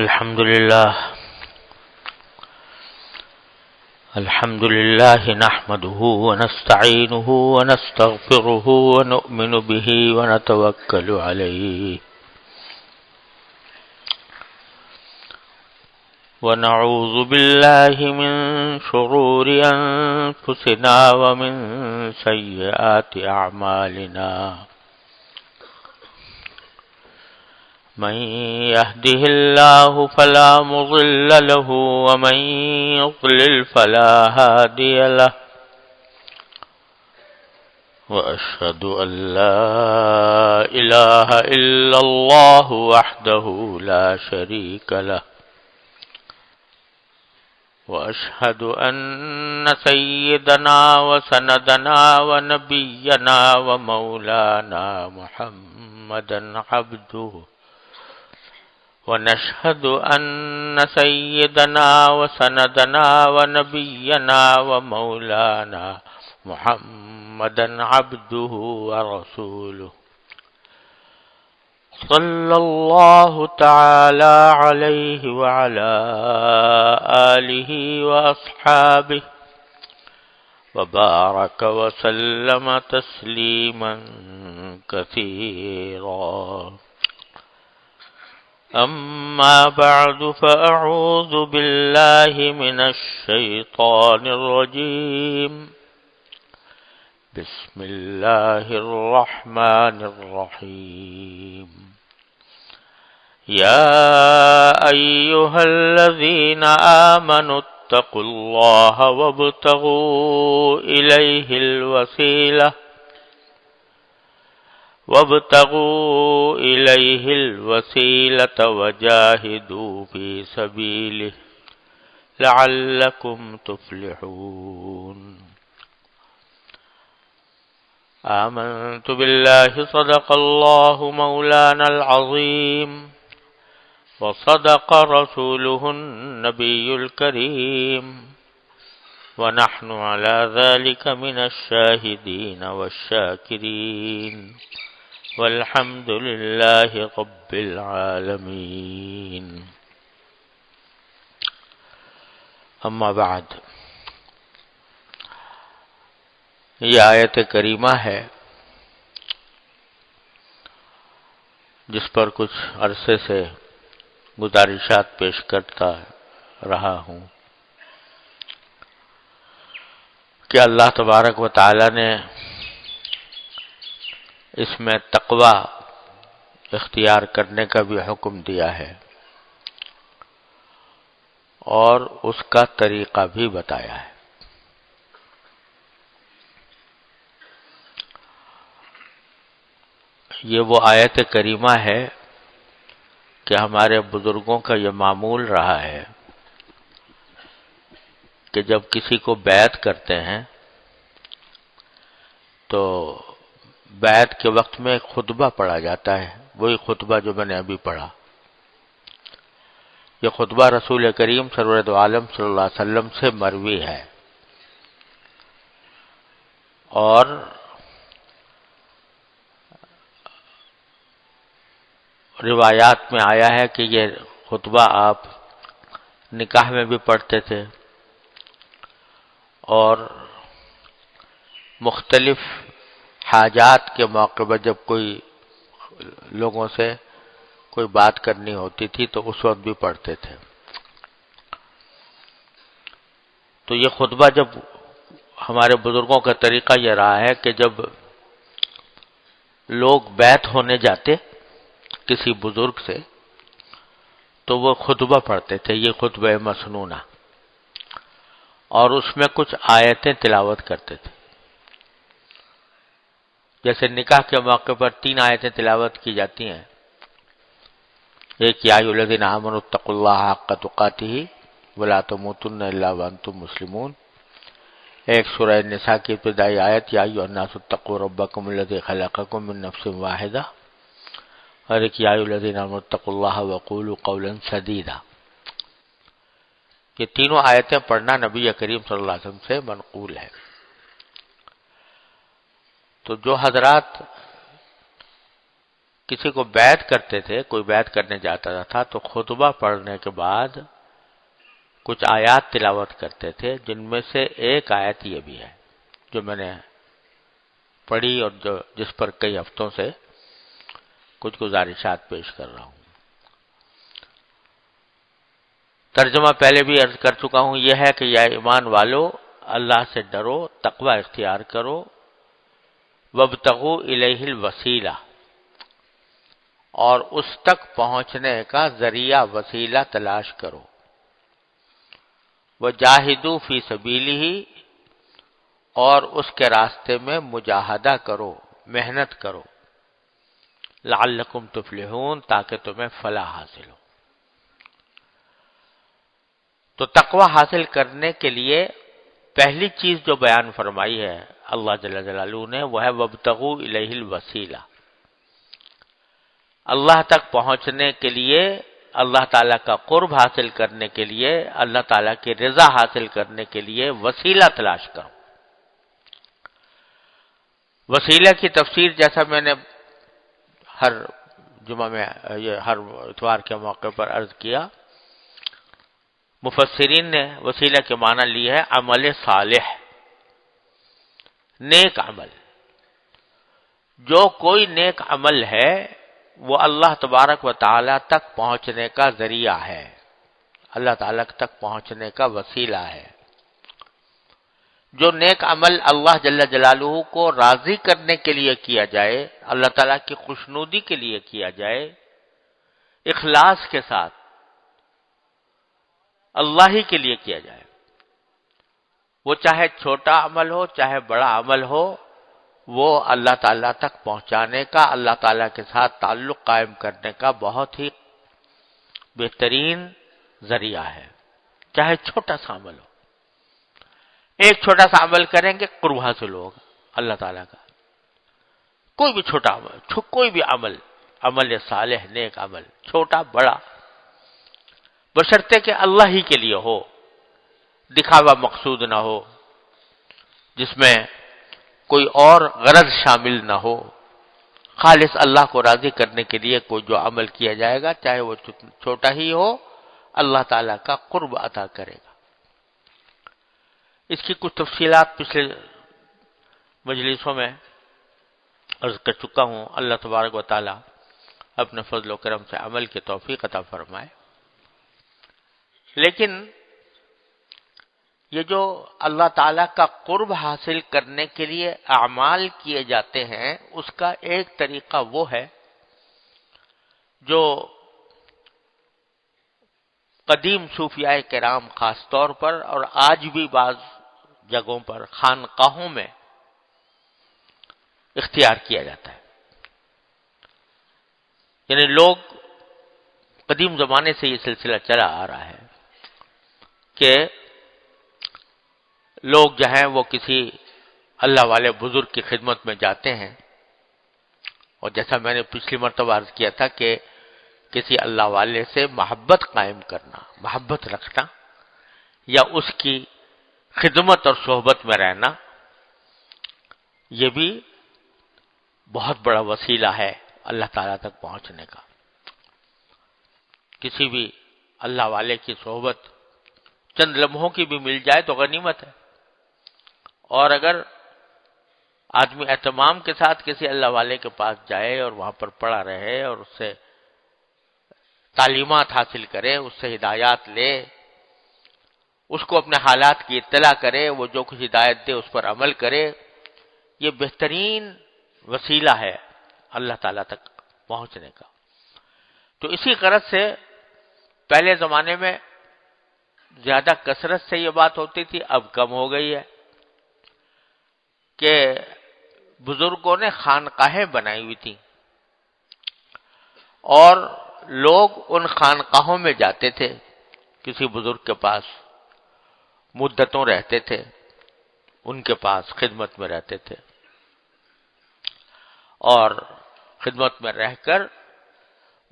الحمد لله نحمده ونستعينه ونستغفره ونؤمن به ونتوكل عليه ونعوذ بالله من شرور أنفسنا ومن سيئات أعمالنا من يهده الله فلا مضل له ومن يضلل فلا هادي له وأشهد أن لا إله إلا الله وحده لا شريك له وأشهد أن سيدنا وسندنا ونبينا ومولانا محمدا عبده ونشهد أن سيدنا وسندنا ونبينا ومولانا محمدا عبده ورسوله صلى الله تعالى عليه وعلى آله وأصحابه وبارك وسلم تسليما كثيرا أما بعد فأعوذ بالله من الشيطان الرجيم بسم الله الرحمن الرحيم يا أيها الذين آمنوا اتقوا الله وابتغوا إليه الوسيلة وجاهدوا في سبيله لعلكم تفلحون آمنت بالله صدق الله مولانا العظيم وصدق رسوله النبي الكريم ونحن على ذلك من الشاهدين والشاكرين والحمد لله رب العالمين اما بعد یہ آیت کریمہ ہے جس پر کچھ عرصے سے گزارشات پیش کرتا رہا ہوں کہ اللہ تبارک و تعالی نے اس میں تقوی اختیار کرنے کا بھی حکم دیا ہے اور اس کا طریقہ بھی بتایا ہے۔ یہ وہ آیت کریمہ ہے کہ ہمارے بزرگوں کا یہ معمول رہا ہے کہ جب کسی کو بیعت کرتے ہیں تو بیعت کے وقت میں ایک خطبہ پڑھا جاتا ہے، وہی خطبہ جو میں نے ابھی پڑھا۔ یہ خطبہ رسول کریم سرورت عالم صلی اللہ علیہ وسلم سے مروی ہے اور روایات میں آیا ہے کہ یہ خطبہ آپ نکاح میں بھی پڑھتے تھے اور مختلف حاجات کے موقع پر جب کوئی لوگوں سے کوئی بات کرنی ہوتی تھی تو اس وقت بھی پڑھتے تھے۔ تو یہ خطبہ جب ہمارے بزرگوں کا طریقہ یہ رہا ہے کہ جب لوگ بیعت ہونے جاتے کسی بزرگ سے تو وہ خطبہ پڑھتے تھے، یہ خطبہ مسنونہ، اور اس میں کچھ آیتیں تلاوت کرتے تھے۔ جیسے نکاح کے موقع پر 3 آیتیں تلاوت کی جاتی ہیں، ایک یا ایھا الذین آمنوا اتقوا اللہ حق تقاتہ ولا تموتن الا وانتم مسلمون، ایک سورہ النساء کی ابتدائی آیت یا ایھا الناس اتقوا ربکم الذی خلقکم من نفس واحدہ، اور ایک یا ایھا الذین آمنوا اتقوا اللہ وقولوا قولا سدیدا۔ یہ تینوں آیتیں پڑھنا نبی کریم صلی اللہ علیہ وسلم سے منقول ہے۔ تو جو حضرات کسی کو بیعت کرتے تھے، کوئی بیعت کرنے جاتا تھا تو خطبہ پڑھنے کے بعد کچھ آیات تلاوت کرتے تھے، جن میں سے ایک آیت یہ بھی ہے جو میں نے پڑھی اور جس پر کئی ہفتوں سے کچھ گزارشات پیش کر رہا ہوں۔ ترجمہ پہلے بھی عرض کر چکا ہوں، یہ ہے کہ یا ایمان والو، اللہ سے ڈرو، تقوی اختیار کرو، وابتغوا الیہ الوسیلہ، اور اس تک پہنچنے کا ذریعہ وسیلہ تلاش کرو، وجاہدوا فی سبیلہ، اور اس کے راستے میں مجاہدہ کرو، محنت کرو، لعلکم تفلحون، تاکہ تمہیں فلاح حاصل ہو۔ تو تقوی حاصل کرنے کے لیے پہلی چیز جو بیان فرمائی ہے اللہ جل جلالہ نے، وہ ہے وابتغوا الیہ الوسیلہ۔ اللہ تک پہنچنے کے لیے، اللہ تعالیٰ کا قرب حاصل کرنے کے لیے، اللہ تعالیٰ کی رضا حاصل کرنے کے لیے وسیلہ تلاش کرو۔ وسیلہ کی تفسیر جیسا میں نے ہر جمعہ میں، ہر اتوار کے موقع پر عرض کیا، مفسرین نے وسیلہ کے معنی لی ہے عمل صالح، نیک عمل۔ جو کوئی نیک عمل ہے وہ اللہ تبارک و تعالی تک پہنچنے کا ذریعہ ہے، اللہ تعالیٰ تک پہنچنے کا وسیلہ ہے۔ جو نیک عمل اللہ جل جلالہ کو راضی کرنے کے لیے کیا جائے، اللہ تعالیٰ کی خوشنودی کے لیے کیا جائے، اخلاص کے ساتھ اللہ ہی کے لیے کیا جائے، وہ چاہے چھوٹا عمل ہو چاہے بڑا عمل ہو، وہ اللہ تعالیٰ تک پہنچانے کا، اللہ تعالیٰ کے ساتھ تعلق قائم کرنے کا بہت ہی بہترین ذریعہ ہے، چاہے چھوٹا سا عمل ہو۔ ایک چھوٹا سا عمل کریں گے قرب حاصل ہوگا اللہ تعالیٰ کا۔ کوئی بھی چھوٹا عمل، کوئی بھی عمل، عمل صالح، نیک عمل، چھوٹا بڑا، بشرطے کہ اللہ ہی کے لیے ہو، دکھاوا مقصود نہ ہو، جس میں کوئی اور غرض شامل نہ ہو، خالص اللہ کو راضی کرنے کے لیے کوئی جو عمل کیا جائے گا، چاہے وہ چھوٹا ہی ہو، اللہ تعالیٰ کا قرب عطا کرے گا۔ اس کی کچھ تفصیلات پچھلے مجلسوں میں عرض کر چکا ہوں۔ اللہ تبارک و تعالیٰ اپنے فضل و کرم سے عمل کی توفیق عطا فرمائے۔ لیکن یہ جو اللہ تعالیٰ کا قرب حاصل کرنے کے لیے اعمال کیے جاتے ہیں، اس کا ایک طریقہ وہ ہے جو قدیم صوفیاء کرام خاص طور پر اور آج بھی بعض جگہوں پر خانقاہوں میں اختیار کیا جاتا ہے۔ یعنی لوگ، قدیم زمانے سے یہ سلسلہ چلا آ رہا ہے کہ لوگ جو ہیں وہ کسی اللہ والے بزرگ کی خدمت میں جاتے ہیں، اور جیسا میں نے پچھلی مرتبہ عرض کیا تھا کہ کسی اللہ والے سے محبت قائم کرنا، محبت رکھنا، یا اس کی خدمت اور صحبت میں رہنا، یہ بھی بہت بڑا وسیلہ ہے اللہ تعالیٰ تک پہنچنے کا۔ کسی بھی اللہ والے کی صحبت چند لمحوں کی بھی مل جائے تو غنیمت ہے، اور اگر آدمی اہتمام کے ساتھ کسی اللہ والے کے پاس جائے اور وہاں پر پڑا رہے اور اس سے تعلیمات حاصل کرے، اس سے ہدایات لے، اس کو اپنے حالات کی اطلاع کرے، وہ جو کچھ ہدایت دے اس پر عمل کرے، یہ بہترین وسیلہ ہے اللہ تعالیٰ تک پہنچنے کا۔ تو اسی غرض سے پہلے زمانے میں زیادہ کثرت سے یہ بات ہوتی تھی، اب کم ہو گئی ہے، کہ بزرگوں نے خانقاہیں بنائی ہوئی تھیں اور لوگ ان خانقاہوں میں جاتے تھے، کسی بزرگ کے پاس مدتوں رہتے تھے، ان کے پاس خدمت میں رہتے تھے، اور خدمت میں رہ کر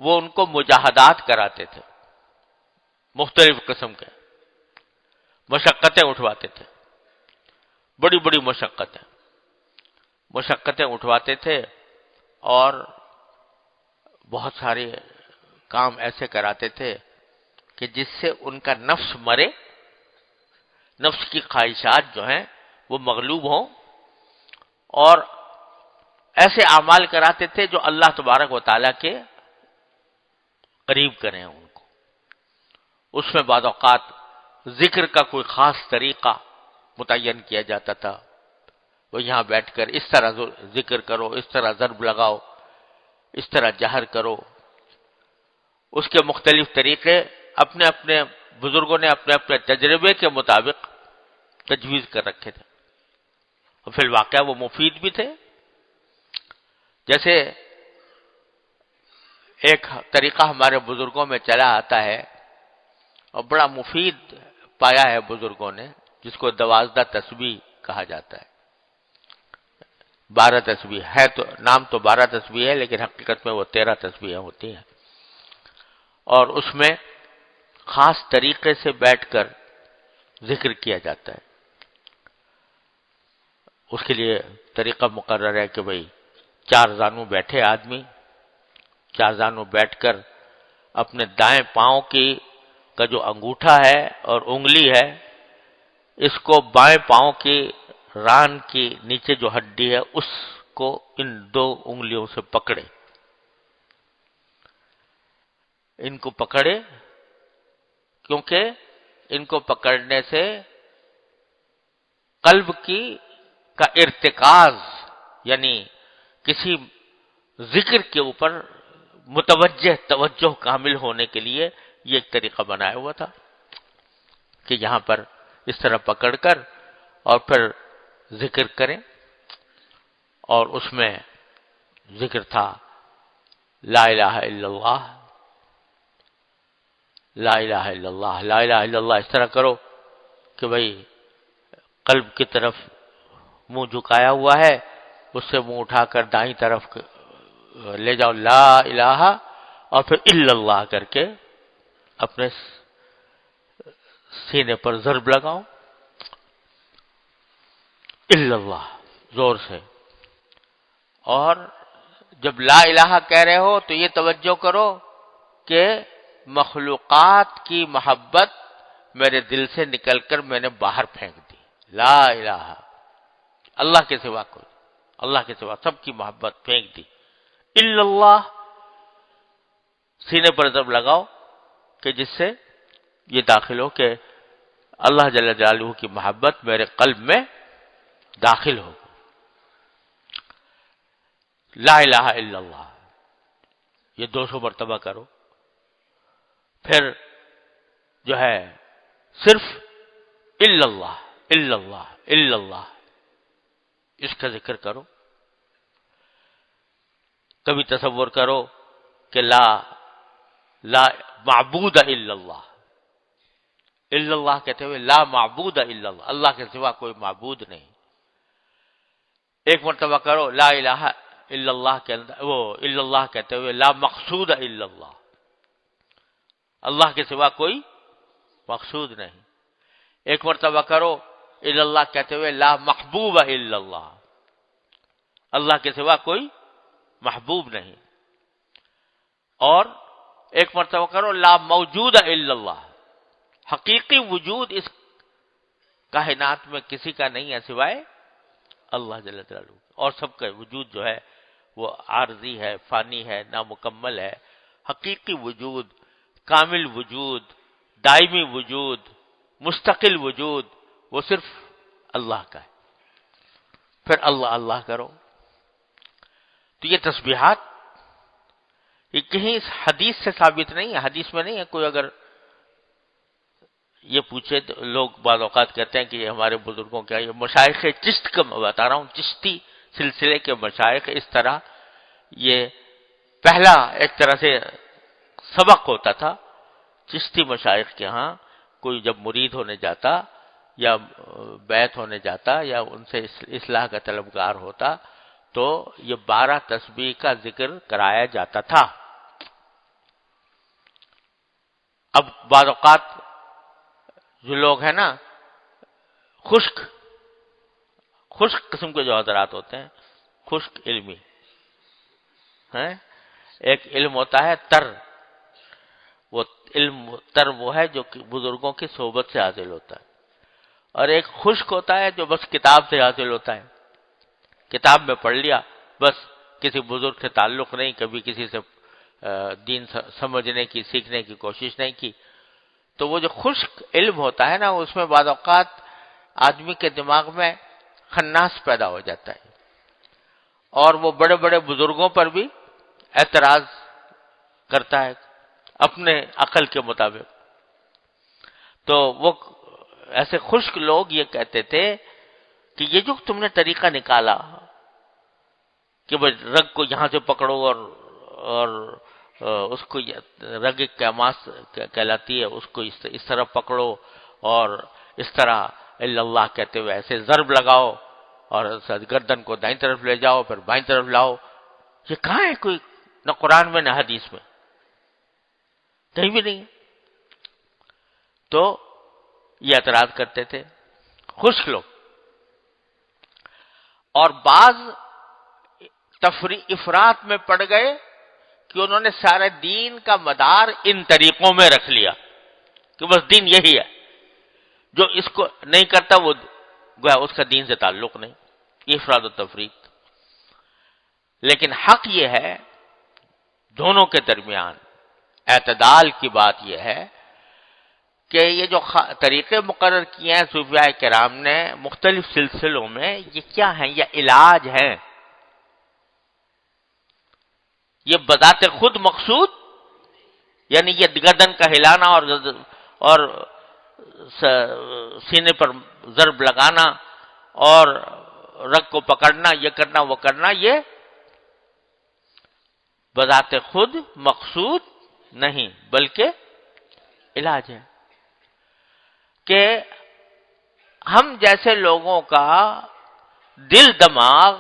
وہ ان کو مجاہدات کراتے تھے، مختلف قسم کے مشقتیں اٹھواتے تھے، بڑی بڑی مشقتیں اٹھواتے تھے، اور بہت سارے کام ایسے کراتے تھے کہ جس سے ان کا نفس مرے، نفس کی خواہشات جو ہیں وہ مغلوب ہوں، اور ایسے اعمال کراتے تھے جو اللہ تبارک و تعالیٰ کے قریب کریں ان کو۔ اس میں بعض اوقات ذکر کا کوئی خاص طریقہ متعین کیا جاتا تھا، وہ یہاں بیٹھ کر اس طرح ذکر کرو، اس طرح ضرب لگاؤ، اس طرح جہر کرو۔ اس کے مختلف طریقے اپنے اپنے بزرگوں نے اپنے اپنے تجربے کے مطابق تجویز کر رکھے تھے، اور فی الواقع وہ مفید بھی تھے۔ جیسے ایک طریقہ ہمارے بزرگوں میں چلا آتا ہے اور بڑا مفید پایا ہے بزرگوں نے، جس کو 12 تسبیح کہا جاتا ہے۔ 12 تسبیح ہے، تو نام تو 12 تسبیح ہے، لیکن حقیقت میں وہ 13 تسبیحیں ہوتی ہیں، اور اس میں خاص طریقے سے بیٹھ کر ذکر کیا جاتا ہے۔ اس کے لیے طریقہ مقرر ہے کہ بھئی 4 زانو بیٹھے آدمی، 4 زانو بیٹھ کر اپنے دائیں پاؤں کا جو انگوٹھا ہے اور انگلی ہے، اس کو بائیں پاؤں کی ران کی نیچے جو ہڈی ہے اس کو ان 2 انگلیوں سے پکڑے، ان کو پکڑے، کیونکہ ان کو پکڑنے سے قلب کا ارتکاز، یعنی کسی ذکر کے اوپر توجہ کامل ہونے کے لیے یہ ایک طریقہ بنایا ہوا تھا کہ یہاں پر اس طرح پکڑ کر اور پھر ذکر کریں، اور اس میں ذکر تھا لا الہ الا اللہ، لا الہ الا اللہ، لا الہ الا اللہ۔ اس طرح کرو کہ بھئی قلب کی طرف منہ جھکایا ہوا ہے، اس سے منہ اٹھا کر دائیں طرف لے جاؤ لا الہ، اور پھر الا اللہ کر کے اپنے سینے پر ضرب لگاؤ، الا اللہ زور سے۔ اور جب لا الہ کہہ رہے ہو تو یہ توجہ کرو کہ مخلوقات کی محبت میرے دل سے نکل کر میں نے باہر پھینک دی۔ لا الہ، اللہ کے سوا کوئی، اللہ کے سوا سب کی محبت پھینک دی۔ الا اللہ، سینے پر ضرب لگاؤ کہ جس سے یہ داخل ہو کہ اللہ جل جلالہ کی محبت میرے قلب میں داخل ہو۔ لا الہ الا اللہ یہ 200 مرتبہ کرو، پھر جو ہے صرف الا اللہ الا اللہ الا اللہ اس کا ذکر کرو۔ کبھی تصور کرو کہ لا معبود الا اللہ، الا اللہ کہتے ہوئے لا معبود الا اللہ، اللہ کے سوا کوئی معبود نہیں۔ ایک مرتبہ کرو لا الہ الا اللہ کے اندر وہ الا اللہ کہتے ہوئے لا مقصود الا اللہ، اللہ کے سوا کوئی مقصود نہیں۔ ایک مرتبہ کرو الا اللہ کہتے ہوئے لا محبوب الا اللہ، اللہ کے سوا کوئی محبوب نہیں۔ اور ایک مرتبہ کرو لا موجود الا اللہ، حقیقی وجود اس کائنات میں کسی کا نہیں ہے سوائے اللہ جل جلالہ، اور سب کا وجود جو ہے وہ عارضی ہے، فانی ہے، نامکمل ہے۔ حقیقی وجود، کامل وجود، دائمی وجود، مستقل وجود وہ صرف اللہ کا ہے۔ پھر اللہ اللہ کرو۔ تو یہ تسبیحات یہ کہیں اس حدیث سے ثابت نہیں ہے، حدیث میں نہیں ہے۔ کوئی اگر یہ پوچھے تو لوگ بعض اوقات کہتے ہیں کہ یہ ہمارے بزرگوں کا، یہ مشائخ چشت کا میں بتا رہا ہوں، چشتی سلسلے کے مشائخ اس طرح یہ پہلا ایک طرح سے سبق ہوتا تھا چشتی مشائخ کے ہاں۔ کوئی جب مرید ہونے جاتا یا بیعت ہونے جاتا یا ان سے اصلاح کا طلبگار ہوتا تو یہ 12 تسبیح کا ذکر کرایا جاتا تھا۔ اب بعض اوقات جو لوگ ہیں نا خشک قسم کے جو حضرات ہوتے ہیں، خشک علمی ہیں، ایک علم ہوتا ہے تر، وہ علم تر وہ ہے جو کہ بزرگوں کی صحبت سے حاصل ہوتا ہے، اور ایک خشک ہوتا ہے جو بس کتاب سے حاصل ہوتا ہے، کتاب میں پڑھ لیا بس، کسی بزرگ سے تعلق نہیں، کبھی کسی سے دین سمجھنے کی سیکھنے کی کوشش نہیں کی. تو وہ جو خشک علم ہوتا ہے نا، اس میں بعض اوقات آدمی کے دماغ میں خناس پیدا ہو جاتا ہے، اور وہ بڑے بڑے بزرگوں پر بھی اعتراض کرتا ہے اپنے عقل کے مطابق. تو وہ ایسے خشک لوگ یہ کہتے تھے کہ یہ جو تم نے طریقہ نکالا کہ بس رگ کو یہاں سے پکڑو اور اس کو رگ قیاماس کہلاتی ہے، اس کو اس طرح پکڑو اور اس طرح الا اللہ کہتے ہوئے ایسے ضرب لگاؤ اور گردن کو دائیں طرف لے جاؤ پھر بائیں طرف لاؤ، یہ کہاں ہے کوئی؟ نہ قرآن میں نہ حدیث میں، کہیں بھی نہیں. تو یہ اعتراض کرتے تھے خشک لوگ. اور بعض افراط میں پڑ گئے کہ انہوں نے سارے دین کا مدار ان طریقوں میں رکھ لیا کہ بس دین یہی ہے، جو اس کو نہیں کرتا وہ گویا اس کا دین سے تعلق نہیں. یہ افراد و تفریط. لیکن حق یہ ہے دونوں کے درمیان اعتدال کی بات یہ ہے کہ یہ جو طریقے مقرر کیے ہیں صوفیاء کرام نے مختلف سلسلوں میں، یہ کیا ہیں؟ یہ علاج ہیں. یہ بذات خود مقصود، یعنی یہ گردن کا ہلانا اور سینے پر ضرب لگانا اور رگ کو پکڑنا، یہ کرنا وہ کرنا، یہ بذات خود مقصود نہیں بلکہ علاج ہے. کہ ہم جیسے لوگوں کا دل دماغ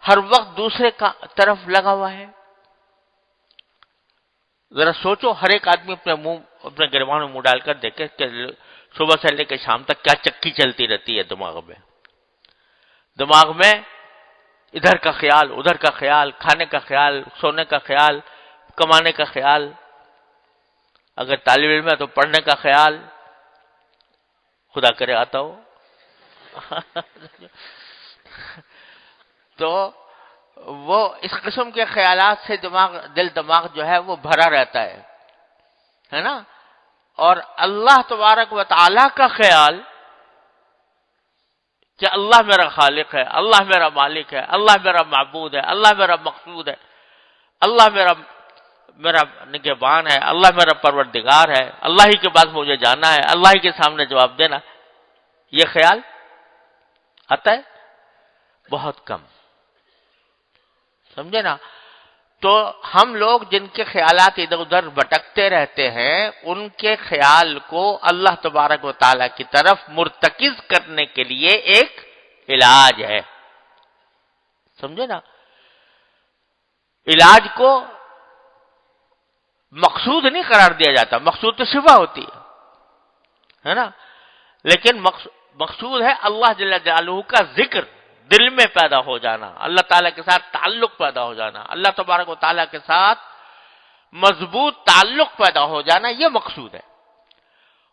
ہر وقت دوسرے کا طرف لگا ہوا ہے. ذرا سوچو، ہر ایک آدمی اپنے گریبان میں منہ ڈال کر دیکھے کہ صبح سے لے کے شام تک کیا چکی چلتی رہتی ہے دماغ میں ادھر کا خیال ادھر کا خیال، کھانے کا خیال، سونے کا خیال، کمانے کا خیال، اگر طالب علم ہے تو پڑھنے کا خیال، خدا کرے آتا ہو. تو وہ اس قسم کے خیالات سے دل دماغ جو ہے وہ بھرا رہتا ہے نا. اور اللہ تبارک و تعالی کا خیال کہ اللہ میرا خالق ہے، اللہ میرا مالک ہے، اللہ میرا معبود ہے، اللہ میرا مقصود ہے، اللہ میرا نگہبان ہے، اللہ میرا پروردگار ہے، اللہ ہی کے پاس مجھے جانا ہے، اللہ ہی کے سامنے جواب دینا، یہ خیال آتا ہے بہت کم. سمجھے نا؟ تو ہم لوگ جن کے خیالات ادھر ادھر بھٹکتے رہتے ہیں، ان کے خیال کو اللہ تبارک و تعالیٰ کی طرف مرتکز کرنے کے لیے ایک علاج ہے. سمجھے نا؟ علاج کو مقصود نہیں قرار دیا جاتا، مقصود تو صفہ ہوتی ہے نا. لیکن مقصود ہے اللہ جل جلالہ کا ذکر دل میں پیدا ہو جانا، اللہ تعالیٰ کے ساتھ تعلق پیدا ہو جانا، اللہ تبارک و تعالیٰ کے ساتھ مضبوط تعلق پیدا ہو جانا، یہ مقصود ہے.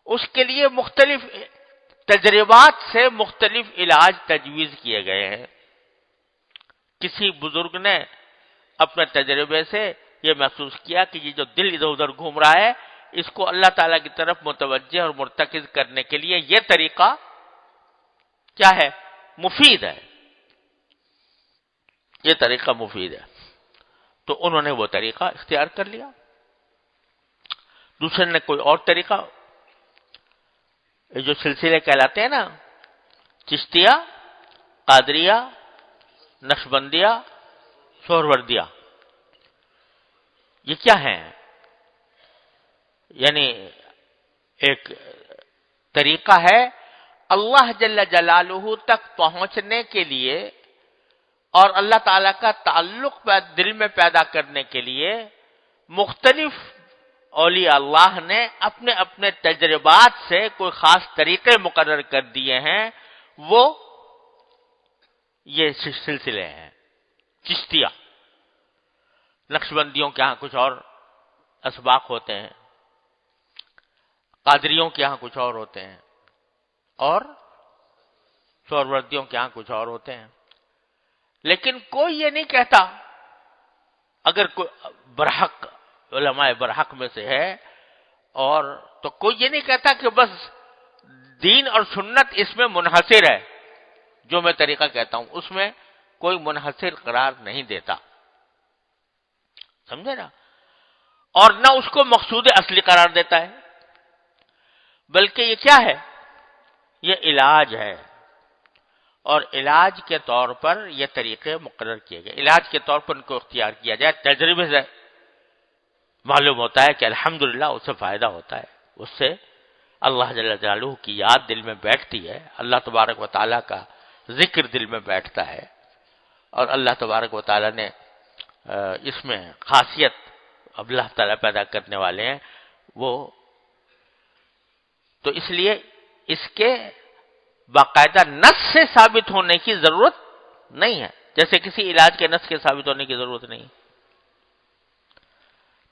اس کے لیے مختلف تجربات سے مختلف علاج تجویز کیے گئے ہیں. کسی بزرگ نے اپنے تجربے سے یہ محسوس کیا کہ یہ جو دل ادھر ادھر گھوم رہا ہے، اس کو اللہ تعالیٰ کی طرف متوجہ اور مرتکز کرنے کے لیے یہ طریقہ کیا ہے؟ مفید ہے. یہ طریقہ مفید ہے. تو انہوں نے وہ طریقہ اختیار کر لیا. دوسرے نے کوئی اور طریقہ، یہ جو سلسلے کہلاتے ہیں نا، چشتیہ، قادریہ، نقشبندیہ، سہروردیہ، یہ کیا ہیں؟ یعنی ایک طریقہ ہے اللہ جل جلالہ تک پہنچنے کے لیے اور اللہ تعالیٰ کا تعلق دل میں پیدا کرنے کے لیے مختلف اولیاء اللہ نے اپنے اپنے تجربات سے کوئی خاص طریقے مقرر کر دیے ہیں. وہ یہ سلسلے ہیں چشتیہ. نقشبندیوں کے ہاں کچھ اور اسباق ہوتے ہیں، قادریوں کے ہاں کچھ اور ہوتے ہیں، اور سہروردیوں کے ہاں کچھ اور ہوتے ہیں. لیکن کوئی یہ نہیں کہتا، اگر کوئی برحق علماء برحق میں سے ہے اور تو کوئی یہ نہیں کہتا کہ بس دین اور سنت اس میں منحصر ہے، جو میں طریقہ کہتا ہوں اس میں کوئی منحصر قرار نہیں دیتا، سمجھے نا؟ اور نہ اس کو مقصود اصلی قرار دیتا ہے، بلکہ یہ کیا ہے؟ یہ علاج ہے، اور علاج کے طور پر یہ طریقے مقرر کیے گئے. علاج کے طور پر ان کو اختیار کیا جائے. تجربے سے معلوم ہوتا ہے کہ الحمدللہ اس سے فائدہ ہوتا ہے، اس سے اللہ جل جلالہ کی یاد دل میں بیٹھتی ہے، اللہ تبارک و تعالیٰ کا ذکر دل میں بیٹھتا ہے، اور اللہ تبارک و تعالیٰ نے اس میں خاصیت اب اللہ تعالیٰ پیدا کرنے والے ہیں وہ. تو اس لیے اس کے باقاعدہ نص سے ثابت ہونے کی ضرورت نہیں ہے، جیسے کسی علاج کے نص کے ثابت ہونے کی ضرورت نہیں.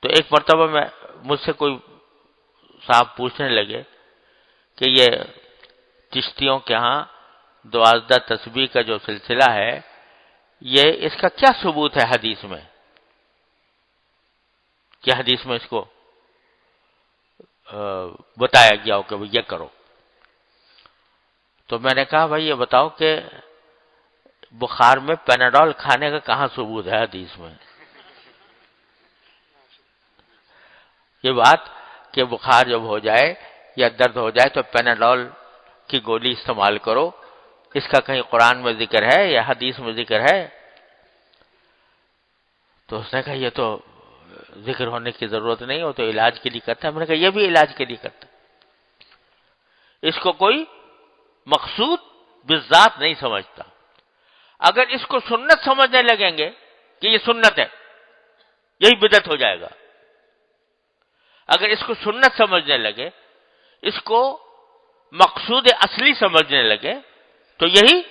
تو ایک مرتبہ میں مجھ سے کوئی صاحب پوچھنے لگے کہ یہ چشتیوں کے ہاں 12 تسبیح کا جو سلسلہ ہے، یہ اس کا کیا ثبوت ہے حدیث میں؟ کہ حدیث میں اس کو بتایا گیا ہو کہ وہ یہ کرو. تو میں نے کہا بھائی یہ بتاؤ کہ بخار میں پیناڈول کھانے کا کہاں ثبوت ہے حدیث میں؟ یہ بات کہ بخار جب ہو جائے یا درد ہو جائے تو پیناڈول کی گولی استعمال کرو، اس کا کہیں قرآن میں ذکر ہے یا حدیث میں ذکر ہے؟ تو اس نے کہا یہ تو ذکر ہونے کی ضرورت نہیں، ہو تو علاج کے لیے کرتا ہے. میں نے کہا یہ بھی علاج کے لیے کرتا ہے، اس کو کوئی مقصود بالذات نہیں سمجھتا. اگر اس کو سنت سمجھنے لگیں گے کہ یہ سنت ہے، یہی بدعت ہو جائے گا. اگر اس کو سنت سمجھنے لگے، اس کو مقصود اصلی سمجھنے لگے تو یہی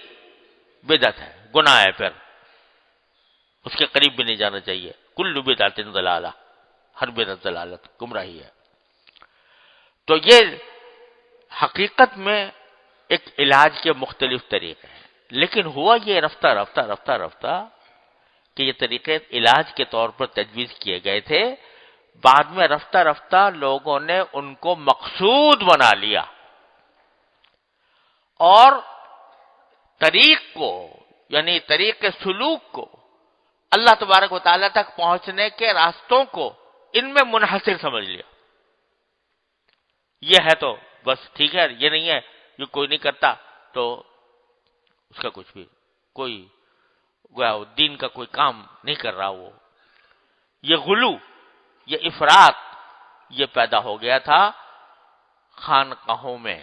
بدعت ہے، گناہ ہے، پھر اس کے قریب بھی نہیں جانا چاہیے. کل بدعت ضلالہ، ہر بدعت ضلالت، گمراہی ہے. تو یہ حقیقت میں ایک علاج کے مختلف طریقے ہیں، لیکن ہوا یہ رفتہ رفتہ کہ یہ طریقے علاج کے طور پر تجویز کیے گئے تھے، بعد میں رفتہ رفتہ لوگوں نے ان کو مقصود بنا لیا اور طریق کو، یعنی طریق سلوک کو، اللہ تبارک و تعالیٰ تک پہنچنے کے راستوں کو ان میں منحصر سمجھ لیا. یہ ہے تو بس ٹھیک ہے، یہ نہیں ہے، یہ کوئی نہیں کرتا تو اس کا کچھ بھی کوئی دین کا کوئی کام نہیں کر رہا. وہ یہ غلو، یہ افراط، یہ پیدا ہو گیا تھا خانقاہوں میں.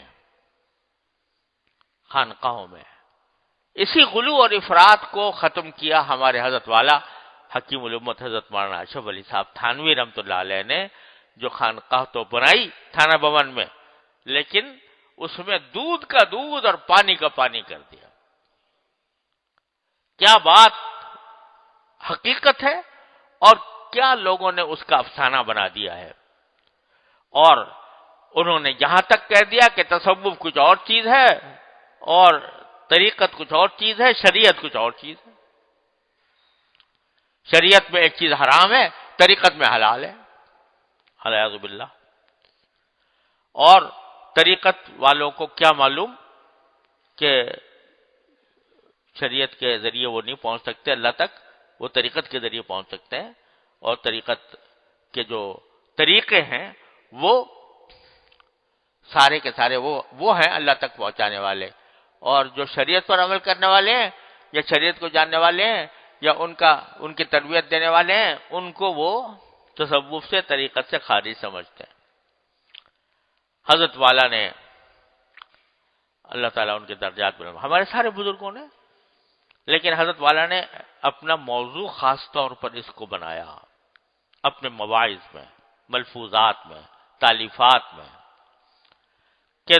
اسی غلو اور افراط کو ختم کیا ہمارے حضرت والا حکیم الامت حضرت مولانا اشرف علی صاحب تھانوی رحمۃ اللہ علیہ نے، جو خانقاہ تو بنائی تھانہ بھون میں، لیکن اس میں دودھ کا دودھ اور پانی کا پانی کر دیا. کیا بات حقیقت ہے اور کیا لوگوں نے اس کا افسانہ بنا دیا ہے. اور انہوں نے یہاں تک کہہ دیا کہ تصوف کچھ اور چیز ہے اور طریقت کچھ اور چیز ہے، شریعت کچھ اور چیز ہے. شریعت میں ایک چیز حرام ہے، طریقت میں حلال ہے، والعیاذ باللہ. اور طریقت والوں کو کیا معلوم کہ شریعت کے ذریعے وہ نہیں پہنچ سکتے اللہ تک، وہ طریقت کے ذریعے پہنچ سکتے ہیں. اور طریقت کے جو طریقے ہیں وہ سارے کے سارے وہ ہیں اللہ تک پہنچانے والے. اور جو شریعت پر عمل کرنے والے ہیں یا شریعت کو جاننے والے ہیں یا ان کی تربیت دینے والے ہیں، ان کو وہ تصوف سے، طریقت سے خارج سمجھتے ہیں. حضرت والا نے، اللہ تعالیٰ ان کے درجات بلند، ہمارے سارے بزرگوں نے، لیکن حضرت والا نے اپنا موضوع خاص طور پر اس کو بنایا، اپنے مواعظ میں، ملفوظات میں، تالیفات میں، کہ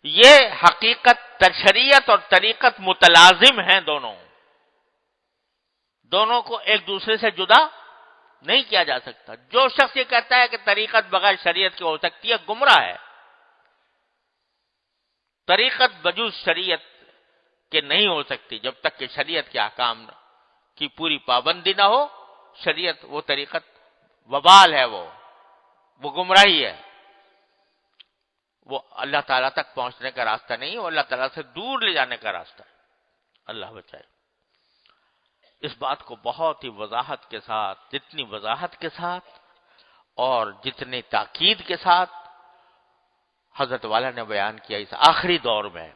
یہ حقیقت، شریعت اور طریقت متلازم ہیں. دونوں کو ایک دوسرے سے جدا نہیں کیا جا سکتا۔ جو شخص یہ کہتا ہے کہ طریقت بغیر شریعت کی ہو سکتی ہے، گمراہ ہے۔ طریقت بجوز شریعت کے نہیں ہو سکتی جب تک کہ شریعت کے احکام کی پوری پابندی نہ ہو۔ شریعت وہ طریقت وبال ہے، وہ گمراہی ہے، وہ اللہ تعالیٰ تک پہنچنے کا راستہ نہیں، وہ اللہ تعالیٰ سے دور لے جانے کا راستہ ہے۔ اللہ بچائے۔ اس بات کو بہت ہی وضاحت کے ساتھ، جتنی وضاحت کے ساتھ اور جتنی تاکید کے ساتھ حضرت والا نے بیان کیا اس آخری دور میں،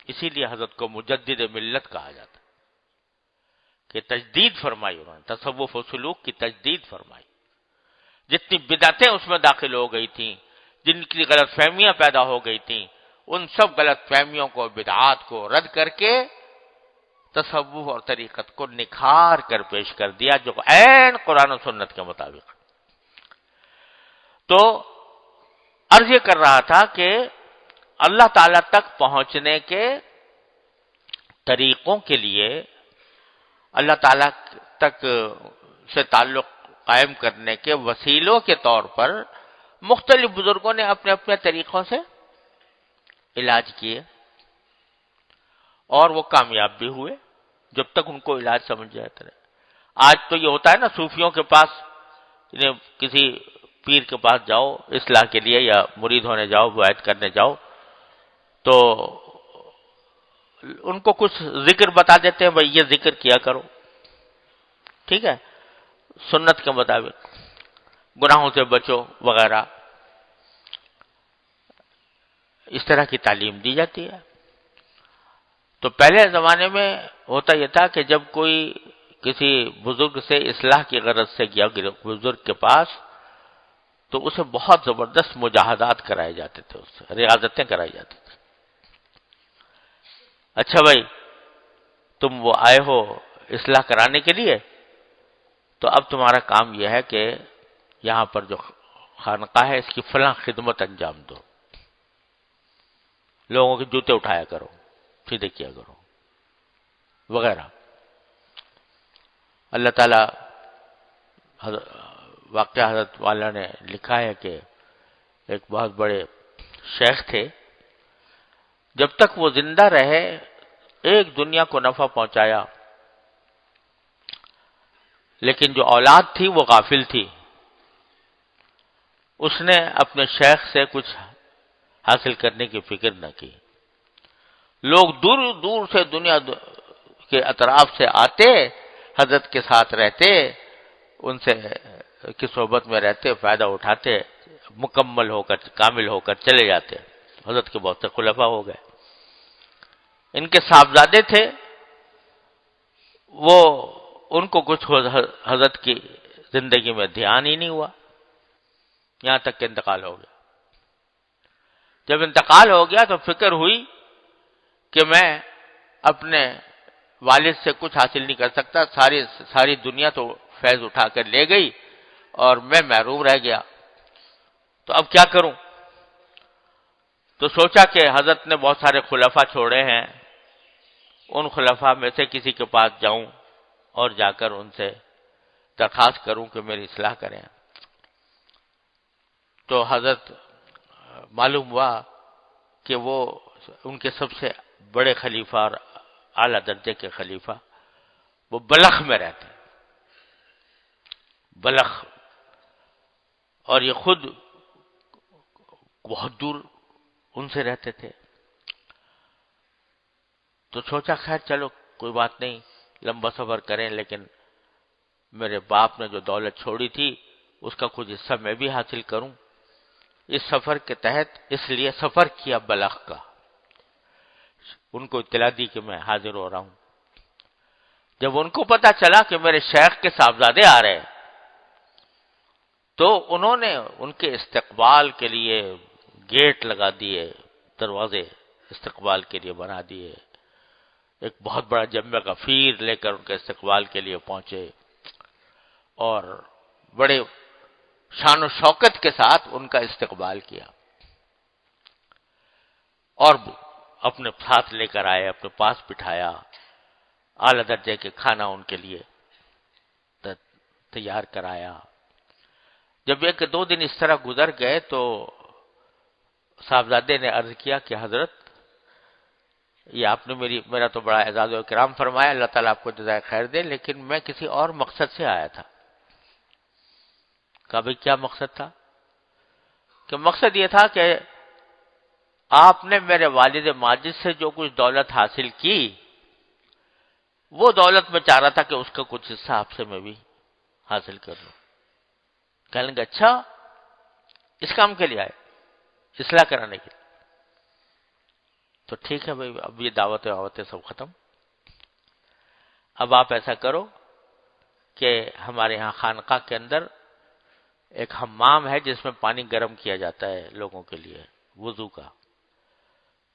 اسی لیے حضرت کو مجدد ملت کہا جاتا ہے کہ تجدید فرمائی انہوں نے، تصوف و سلوک کی تجدید فرمائی۔ جتنی بدعتیں اس میں داخل ہو گئی تھیں، جن کی غلط فہمیاں پیدا ہو گئی تھیں، ان سب غلط فہمیوں کو، بدعات کو رد کر کے تصوف اور طریقت کو نکھار کر پیش کر دیا، جو عین قرآن و سنت کے مطابق۔ تو عرض یہ کر رہا تھا کہ اللہ تعالی تک پہنچنے کے طریقوں کے لیے، اللہ تعالی تک سے تعلق قائم کرنے کے وسیلوں کے طور پر مختلف بزرگوں نے اپنے اپنے طریقوں سے علاج کیے، اور وہ کامیاب بھی ہوئے جب تک ان کو علاج سمجھ جاتا رہے۔ آج تو یہ ہوتا ہے نا، صوفیوں کے پاس، کسی پیر کے پاس جاؤ اصلاح کے لیے، یا مرید ہونے جاؤ، بیعت کرنے جاؤ، تو ان کو کچھ ذکر بتا دیتے ہیں، بھئی یہ ذکر کیا کرو، ٹھیک ہے، سنت کے مطابق، گناہوں سے بچو وغیرہ، اس طرح کی تعلیم دی جاتی ہے۔ تو پہلے زمانے میں ہوتا یہ تھا کہ جب کوئی کسی بزرگ سے اصلاح کی غرض سے گیا بزرگ کے پاس، تو اسے بہت زبردست مجاہدات کرائے جاتے تھے، اس سے ریاضتیں کرائی جاتی تھی۔ اچھا بھائی، تم وہ آئے ہو اصلاح کرانے کے لیے، تو اب تمہارا کام یہ ہے کہ یہاں پر جو خانقاہ ہے اس کی فلاں خدمت انجام دو، لوگوں کے جوتے اٹھایا کرو، سیدھے کیا کرو وغیرہ۔ اللہ تعالیٰ واقعہ حضرت والا نے لکھا ہے کہ ایک بہت بڑے شیخ تھے، جب تک وہ زندہ رہے ایک دنیا کو نفع پہنچایا، لیکن جو اولاد تھی وہ غافل تھی، اس نے اپنے شیخ سے کچھ حاصل کرنے کی فکر نہ کی۔ لوگ دور دور سے دنیا کے اطراف سے آتے، حضرت کے ساتھ رہتے، ان سے کی صحبت میں رہتے، فائدہ اٹھاتے، مکمل ہو کر، کامل ہو کر چلے جاتے۔ حضرت کے بہت سے خلفاء ہو گئے۔ ان کے صاحبزادے تھے، وہ ان کو کچھ حضرت کی زندگی میں دھیان ہی نہیں ہوا، یہاں تک کہ انتقال ہو گیا۔ جب انتقال ہو گیا تو فکر ہوئی کہ میں اپنے والد سے کچھ حاصل نہیں کر سکتا، ساری دنیا تو فیض اٹھا کر لے گئی اور میں محروم رہ گیا، تو اب کیا کروں؟ تو سوچا کہ حضرت نے بہت سارے خلفاء چھوڑے ہیں، ان خلفاء میں سے کسی کے پاس جاؤں اور جا کر ان سے درخواست کروں کہ میری اصلاح کریں۔ تو حضرت معلوم ہوا کہ وہ ان کے سب سے بڑے خلیفہ اور اعلیٰ درجے کے خلیفہ وہ بلخ میں رہتے، بلخ، اور یہ خود بہت دور ان سے رہتے تھے۔ تو سوچا خیر چلو کوئی بات نہیں، لمبا سفر کریں، لیکن میرے باپ نے جو دولت چھوڑی تھی اس کا کچھ حصہ میں بھی حاصل کروں۔ اس سفر کے تحت اس لیے سفر کیا بلخ کا، ان کو اطلاع دی کہ میں حاضر ہو رہا ہوں۔ جب ان کو پتا چلا کہ میرے شیخ کے صاحبزادے آ رہے، تو انہوں نے ان کے استقبال کے لیے گیٹ لگا دیے، دروازے استقبال کے لیے بنا دیے، ایک بہت بڑا جمع غفیر لے کر ان کے استقبال کے لیے پہنچے، اور بڑے شان و شوکت کے ساتھ ان کا استقبال کیا، اور اپنے ساتھ لے کر آئے، اپنے پاس بٹھایا، اعلیٰ درجے کے کھانا ان کے لیے تیار کرایا۔ جب 1-2 دن اس طرح گزر گئے تو صاحبزادے نے عرض کیا کہ حضرت یہ آپ نے میرا تو بڑا اعزاز و اکرام فرمایا، اللہ تعالیٰ آپ کو جزائے خیر دے، لیکن میں کسی اور مقصد سے آیا تھا۔ کہا بھئی کیا مقصد تھا؟ کہ مقصد یہ تھا کہ آپ نے میرے والد ماجد سے جو کچھ دولت حاصل کی، وہ دولت میں چاہ رہا تھا کہ اس کا کچھ حصہ آپ سے میں بھی حاصل کر لوں۔ کہنے لگے اچھا اس کام کے لیے آئے، اصلاح کرانے کے لیے؟ تو ٹھیک ہے بھائی، اب یہ دعوتیں سب ختم۔ اب آپ ایسا کرو کہ ہمارے ہاں خانقاہ کے اندر ایک حمام ہے جس میں پانی گرم کیا جاتا ہے لوگوں کے لیے وضو کا،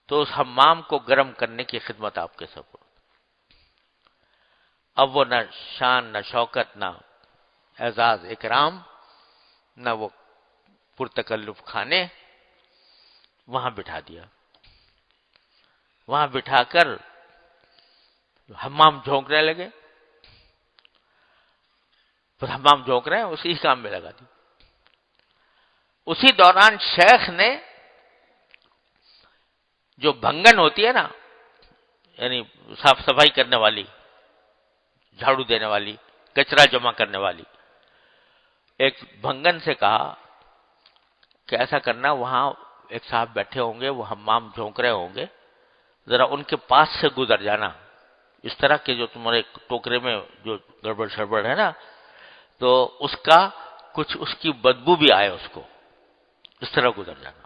تو اس حمام کو گرم کرنے کی خدمت آپ کے سپرد۔ اب وہ نہ شان نہ شوکت نہ اعزاز اکرام نہ وہ پرتکلف کھانے، وہاں بٹھا دیا۔ وہاں بٹھا کر حمام جھونکنے لگے، پھر حمام جھونک رہے ہیں اسی کام میں لگا دی۔ اسی دوران شیخ نے جو بھنگن ہوتی ہے نا، یعنی صاف صفائی کرنے والی، جھاڑو دینے والی، کچرا جمع کرنے والی، ایک بھنگن سے کہا کہ ایسا کرنا، وہاں ایک صاحب بیٹھے ہوں گے، وہ حمام جھونک رہے ہوں گے، ذرا ان کے پاس سے گزر جانا، اس طرح کے جو تمہارے ٹوکرے میں جو گڑبڑ شڑبڑ ہے نا، تو اس کا کچھ اس کی بدبو بھی آئے اس کو، اس طرح گزر جانا۔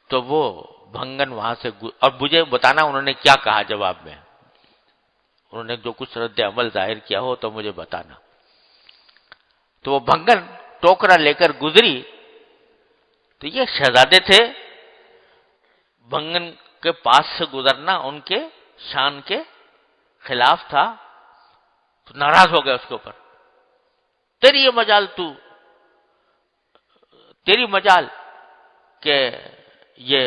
تو وہ بھنگن وہاں سے اور مجھے بتانا انہوں نے کیا کہا جواب میں، انہوں نے جو کچھ رد عمل ظاہر کیا ہو تو مجھے بتانا۔ تو وہ بھنگن ٹوکرا لے کر گزری، تو یہ شہزادے تھے، بھنگن کے پاس سے گزرنا ان کے شان کے خلاف تھا، تو ناراض ہو گئے اس کے اوپر۔ تیری یہ مجال، تیری مجال کہ یہ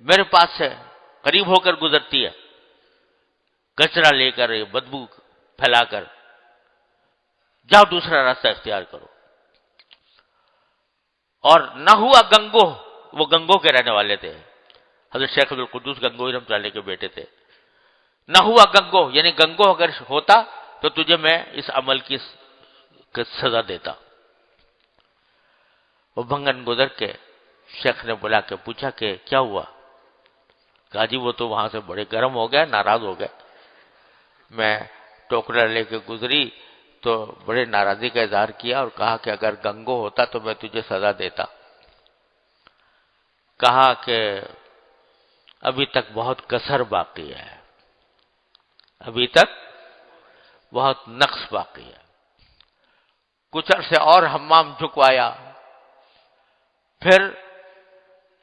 میرے پاس سے قریب ہو کر گزرتی ہے، کچرا لے کر، یہ بدبو پھیلا کر، جاؤ دوسرا راستہ اختیار کرو۔ اور نہ ہوا گنگو، وہ گنگو کے رہنے والے تھے، حضرت شیخ عبدالقدوس گنگوہی رحمۃ اللہ علیہ کے بیٹے تھے۔ نہ ہوا گنگو، یعنی گنگو اگر ہوتا تو تجھے میں اس عمل کی سزا دیتا۔ وہ بھنگن گزر کے شیخ نے بلا کے پوچھا کہ کیا ہوا؟ کہا جی وہ تو وہاں سے بڑے گرم ہو گئے، ناراض ہو گئے، میں ٹوکرا لے کے گزری تو بڑے ناراضی کا اظہار کیا اور کہا کہ اگر گنگو ہوتا تو میں تجھے سزا دیتا۔ کہا کہ ابھی تک بہت کسر باقی ہے، ابھی تک بہت نقص باقی ہے۔ کچھ عرصے اور حمام جھکوایا، پھر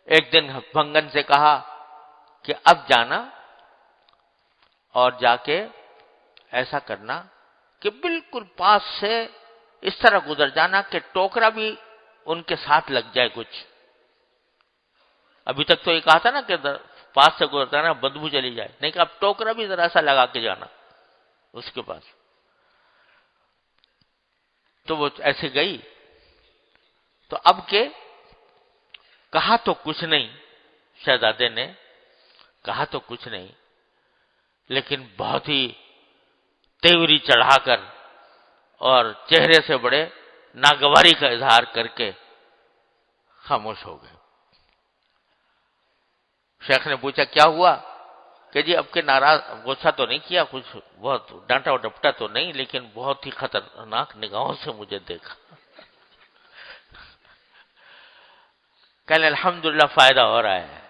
ایک دن بھنگن سے کہا کہ اب جانا اور جا کے ایسا کرنا کہ بالکل پاس سے اس طرح گزر جانا کہ ٹوکرا بھی ان کے ساتھ لگ جائے کچھ۔ ابھی تک تو یہ کہا تھا نا کہ پاس سے گزر جانا بدبو چلی جائے، نہیں کہ اب ٹوکرا بھی ذرا سا لگا کے جانا اس کے پاس۔ تو وہ ایسے گئی، تو اب کہ کہا تو کچھ نہیں، شہزادے نے کہا تو کچھ نہیں، لیکن بہت ہی تیوری چڑھا کر اور چہرے سے بڑے ناگواری کا اظہار کر کے خاموش ہو گئے۔ شیخ نے پوچھا کیا ہوا؟ کہ جی اب کے ناراض، غصہ تو نہیں کیا، کچھ بہت ڈانٹا اور ڈپٹا تو نہیں، لیکن بہت ہی خطرناک نگاہوں سے مجھے دیکھا۔ کہنے الحمدللہ فائدہ ہو رہا ہے،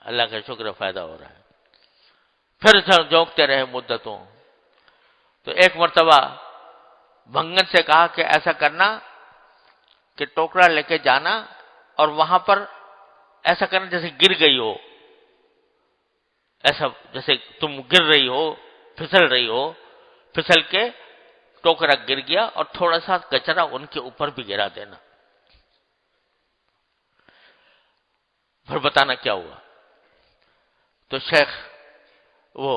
اللہ کا شکر فائدہ ہو رہا ہے۔ پھر جھونکتے رہے مدتوں، تو ایک مرتبہ بھنگن سے کہا کہ ایسا کرنا کہ ٹوکرا لے کے جانا اور وہاں پر ایسا کرنا جیسے گر گئی ہو، ایسا جیسے تم گر رہی ہو، پھسل رہی ہو، پھسل کے ٹوکرا گر گیا اور تھوڑا سا کچرا ان کے اوپر بھی گرا دینا۔ پھر بتانا کیا ہوا۔ تو شیخ وہ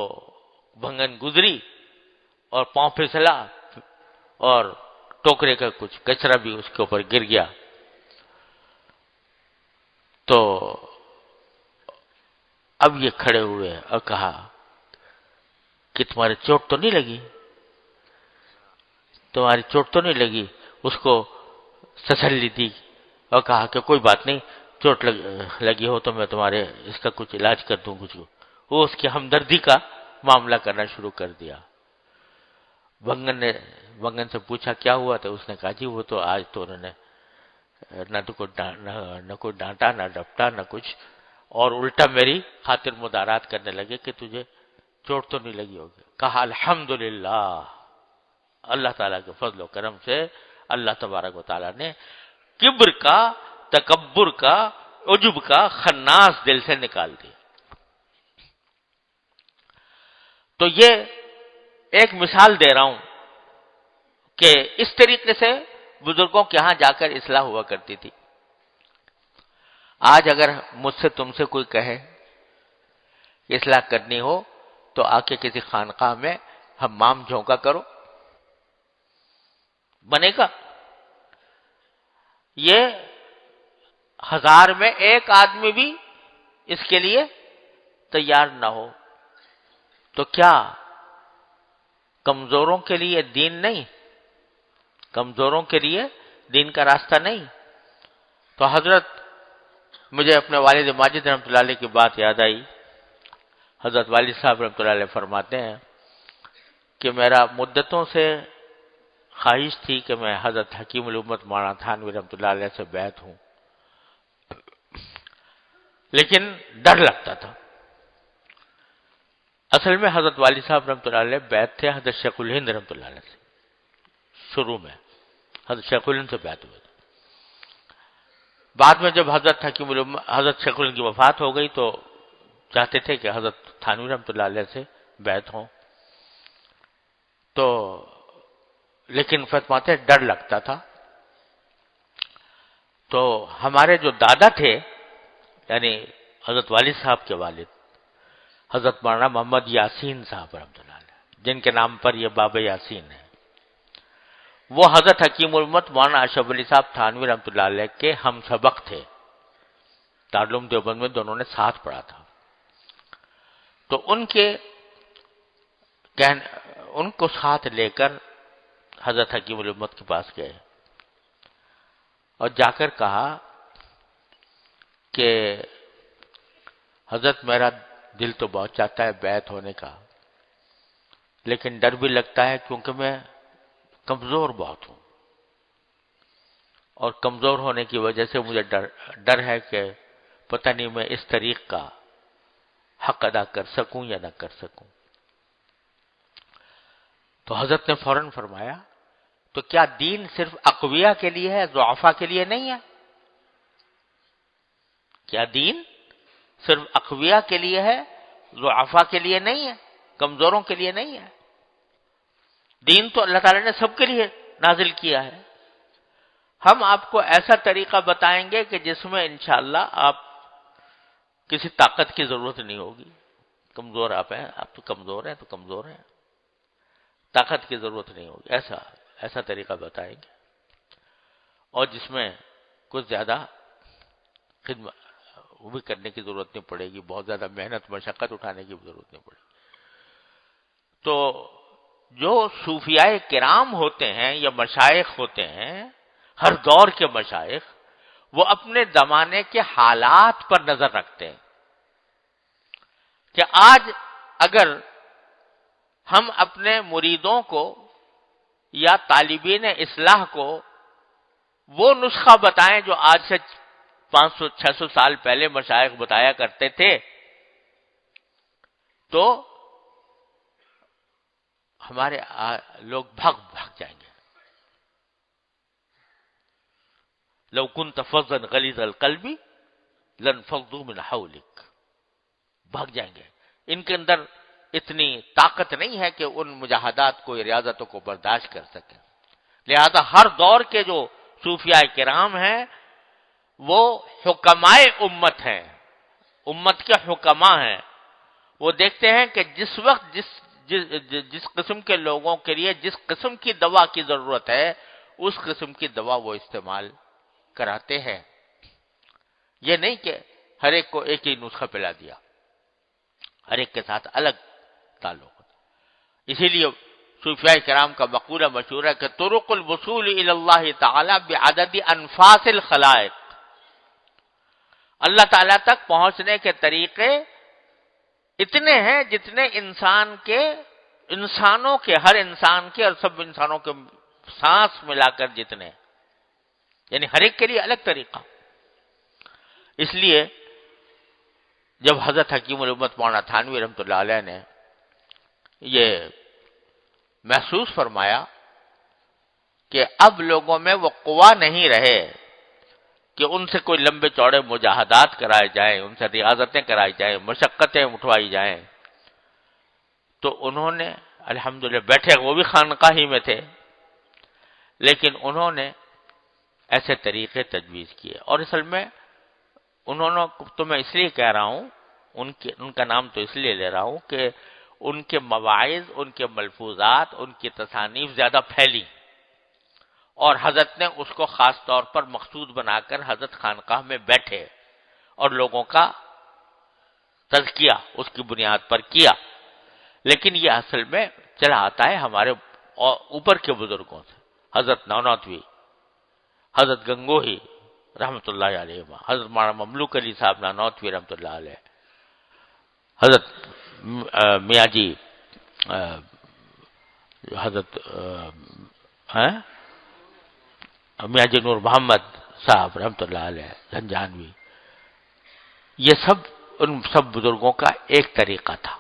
بھنگن گزری اور پاؤں پھسلا اور ٹوکرے کا کچھ کچرا بھی اس کے اوپر گر گیا. تو اب یہ کھڑے ہوئے اور کہا کہ تمہاری چوٹ تو نہیں لگی؟ تمہاری چوٹ تو نہیں لگی؟ اس کو تسلی دی اور کہا کہ کوئی بات نہیں، چوٹ لگی ہو تو میں تمہارے اس کا کچھ علاج کر دوں کچھ. وہ اس کی ہمدردی کا معاملہ کرنا شروع کر دیا. بنگن سے پوچھا کیا ہوا؟ تو اس نے کہا جی وہ تو آج تو انہوں نے نہ کوئی ڈانٹا نہ ڈپٹا نہ کچھ، اور الٹا میری خاطر مدارات کرنے لگے کہ تجھے چوٹ تو نہیں لگی ہوگی. کہا الحمدللہ، اللہ تعالیٰ کے فضل و کرم سے اللہ تبارک و تعالیٰ نے کبر کا، تکبر کا، عجب کا خناس دل سے نکال دیا. تو یہ ایک مثال دے رہا ہوں کہ اس طریقے سے بزرگوں کے ہاں جا کر اصلاح ہوا کرتی تھی. آج اگر مجھ سے تم سے کوئی کہے کہ اصلاح کرنی ہو تو آ کے کسی خانقاہ میں حمام جھونکا کرو، بنے گا؟ یہ 1000 میں ایک آدمی بھی اس کے لیے تیار نہ ہو تو کیا کمزوروں کے لیے دین نہیں؟ کمزوروں کے لیے دین کا راستہ نہیں؟ تو حضرت، مجھے اپنے والد ماجد رحمۃ اللہ علیہ کی بات یاد آئی. حضرت والد صاحب رحمۃ اللہ علیہ فرماتے ہیں کہ میرا مدتوں سے خواہش تھی کہ میں حضرت حکیم الامت مولانا تھانوی رحمۃ اللہ علیہ سے بیعت ہوں، لیکن ڈر لگتا تھا. اصل میں حضرت والد صاحب رحمۃ اللہ علیہ بیعت تھے حضرت شیخ الہند رحمۃ اللہ علیہ سے. شروع میں حضرت شیخ الہند سے بیعت ہوئے تھے. بعد میں جب حضرت شیخ الہند کی وفات ہو گئی تو چاہتے تھے کہ حضرت تھانوی رحمۃ اللہ علیہ سے بیعت ہوں، تو لیکن فرماتے ڈر لگتا تھا. تو ہمارے جو دادا تھے، یعنی حضرت والد صاحب کے والد حضرت مولانا محمد یاسین صاحب رحمۃ اللہ علیہ، جن کے نام پر یہ باب یاسین ہے، وہ حضرت حکیم الامت مولانا اشرف علی صاحب تھانوی رحمۃ اللہ علیہ کے ہم سبق تھے. دارالعلوم دیوبند میں دونوں نے ساتھ پڑھا تھا. تو ان کو ساتھ لے کر حضرت حکیم الامت کے پاس گئے اور جا کر کہا کہ حضرت میرا دل تو بہت چاہتا ہے بیعت ہونے کا، لیکن ڈر بھی لگتا ہے کیونکہ میں کمزور بہت ہوں، اور کمزور ہونے کی وجہ سے مجھے ڈر ہے کہ پتہ نہیں میں اس طریق کا حق ادا کر سکوں یا نہ کر سکوں. تو حضرت نے فوراً فرمایا تو کیا دین صرف اقویاء کے لیے ہے، ضعفاء کے لیے نہیں ہے؟ کیا دین صرف اقویاء کے لیے ہے، ضعفاء کے لیے نہیں ہے، کمزوروں کے لیے نہیں ہے؟ دین تو اللہ تعالی نے سب کے لیے نازل کیا ہے. ہم آپ کو ایسا طریقہ بتائیں گے کہ جس میں انشاءاللہ آپ کسی طاقت کی ضرورت نہیں ہوگی. کمزور آپ ہیں، آپ تو کمزور ہیں، تو کمزور ہیں، طاقت کی ضرورت نہیں ہوگی. ایسا طریقہ بتائیں گے، اور جس میں کچھ زیادہ خدمت وہ بھی کرنے کی ضرورت نہیں پڑے گی، بہت زیادہ محنت مشقت اٹھانے کی ضرورت نہیں پڑے گی. تو جو صوفیاء کرام ہوتے ہیں یا مشائخ ہوتے ہیں، ہر دور کے مشائخ، وہ اپنے زمانے کے حالات پر نظر رکھتے ہیں کہ آج اگر ہم اپنے مریدوں کو یا طالبین اصلاح کو وہ نسخہ بتائیں جو آج سے 500-600 سال پہلے مشائخ بتایا کرتے تھے، تو ہمارے لوگ بھاگ جائیں گے. لو كنت فظا غلیظ القلب لانفضوا من حولك، بھاگ جائیں گے. ان کے اندر اتنی طاقت نہیں ہے کہ ان مجاہدات کو، ریاضتوں کو برداشت کر سکیں. لہذا ہر دور کے جو صوفیاء کرام ہیں وہ حکمائے امت ہیں، امت کے حکماء ہیں. وہ دیکھتے ہیں کہ جس وقت جس قسم کے لوگوں کے لیے جس قسم کی دوا کی ضرورت ہے اس قسم کی دوا وہ استعمال کراتے ہیں. یہ نہیں کہ ہر ایک کو ایک ہی نسخہ پلا دیا، ہر ایک کے ساتھ الگ تعلق. اسی لیے صوفیاء کرام کا مقولہ مشہور ہے کہ طرق الوصول الی اللہ تعالی بعدد انفاس الخلائق، اللہ تعالیٰ تک پہنچنے کے طریقے اتنے ہیں جتنے انسانوں کے ہر انسان کے اور سب انسانوں کے سانس ملا کر جتنے، یعنی ہر ایک کے لیے الگ طریقہ. اس لیے جب حضرت حکیم الامت مولانا تھانوی رحمۃ اللہ علیہ نے یہ محسوس فرمایا کہ اب لوگوں میں وہ قوا نہیں رہے کہ ان سے کوئی لمبے چوڑے مجاہدات کرائے جائیں، ان سے ریاضتیں کرائی جائیں، مشقتیں اٹھوائی جائیں، تو انہوں نے الحمدللہ بیٹھے، وہ بھی خانقاہ ہی میں تھے، لیکن انہوں نے ایسے طریقے تجویز کیے. اور اصل میں انہوں نے تو میں اس لیے کہہ رہا ہوں، ان کا نام تو اس لیے لے رہا ہوں کہ ان کے مواعظ، ان کے ملفوظات، ان کی تصانیف زیادہ پھیلی، اور حضرت نے اس کو خاص طور پر مقصود بنا کر حضرت خانقاہ میں بیٹھے اور لوگوں کا تزکیہ اس کی بنیاد پر کیا. لیکن یہ اصل میں چلا آتا ہے ہمارے اوپر کے بزرگوں سے، حضرت نانوتوی، حضرت گنگوہی رحمۃ اللہ علیہ، حضرت مولانا مملوک علی صاحب نانوتوی رحمۃ اللہ علیہ، حضرت میاں جی حضرت میاں جی نور محمد صاحب رحمۃ اللہ علیہ جھنجھانوی. یہ سب ان سب بزرگوں کا ایک طریقہ تھا.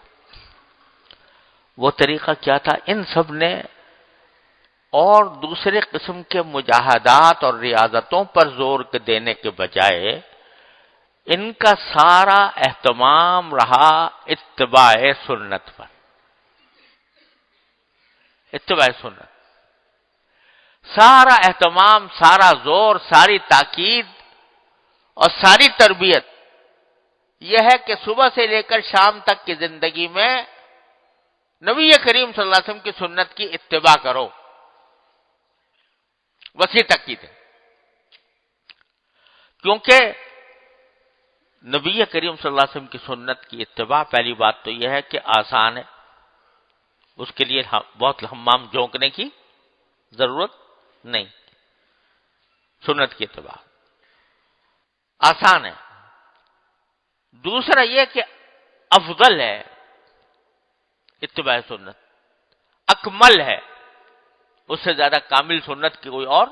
وہ طریقہ کیا تھا؟ ان سب نے اور دوسرے قسم کے مجاہدات اور ریاضتوں پر زور دینے کے بجائے ان کا سارا اہتمام رہا اتباع سنت پر. اتباع سنت، سارا اہتمام، سارا زور، ساری تاکید اور ساری تربیت یہ ہے کہ صبح سے لے کر شام تک کی زندگی میں نبی کریم صلی اللہ علیہ وسلم کی سنت کی اتباع کرو. وسیع تاکید ہے، کیونکہ نبی کریم صلی اللہ علیہ وسلم کی سنت کی اتباع پہلی بات تو یہ ہے کہ آسان ہے، اس کے لیے بہت ہمام جھونکنے کی ضرورت نہیں. سنت کی اتباع آسان ہے. دوسرا یہ کہ افضل ہے، اتباع سنت اکمل ہے، اس سے زیادہ کامل سنت کی کوئی اور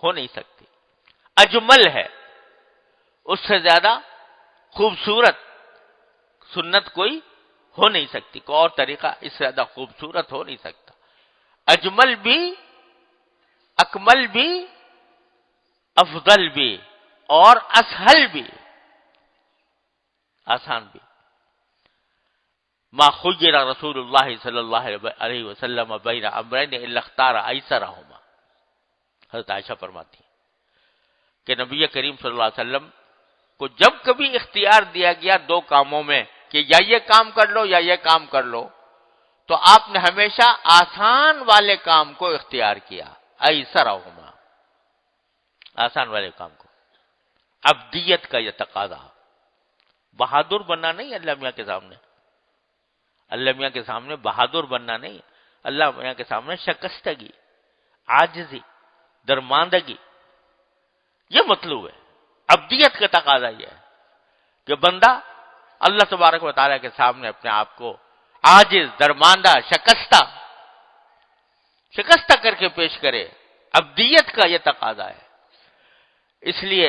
ہو نہیں سکتی. اجمل ہے، اس سے زیادہ خوبصورت سنت کوئی ہو نہیں سکتی، کوئی اور طریقہ اس سے زیادہ خوبصورت ہو نہیں سکتا. اجمل بھی، اکمل بھی، افضل بھی، اور اسہل بھی، آسان بھی. ما خیر رسول اللہ صلی اللہ علیہ وسلم بین امرین الا اختار ایسرہما. حضرت عائشہ فرماتی ہیں کہ نبی کریم صلی اللہ علیہ وسلم کو جب کبھی اختیار دیا گیا دو کاموں میں کہ یا یہ کام کر لو یا یہ کام کر لو، تو آپ نے ہمیشہ آسان والے کام کو اختیار کیا. ایسرہما، آسان والے کام کو. عبدیت کا یہ تقاضا، بہادر بننا نہیں اللہ میاں کے سامنے، اللہ میاں کے سامنے بہادر بننا نہیں، اللہ میاں کے سامنے شکستگی، عاجزی، درماندگی، یہ مطلوب ہے. عبدیت کا تقاضا یہ ہے کہ بندہ اللہ تبارک و تعالیٰ کے سامنے اپنے آپ کو عاجز، درماندہ، شکستہ کر کے پیش کرے. عبدیت کا یہ تقاضا ہے. اس لیے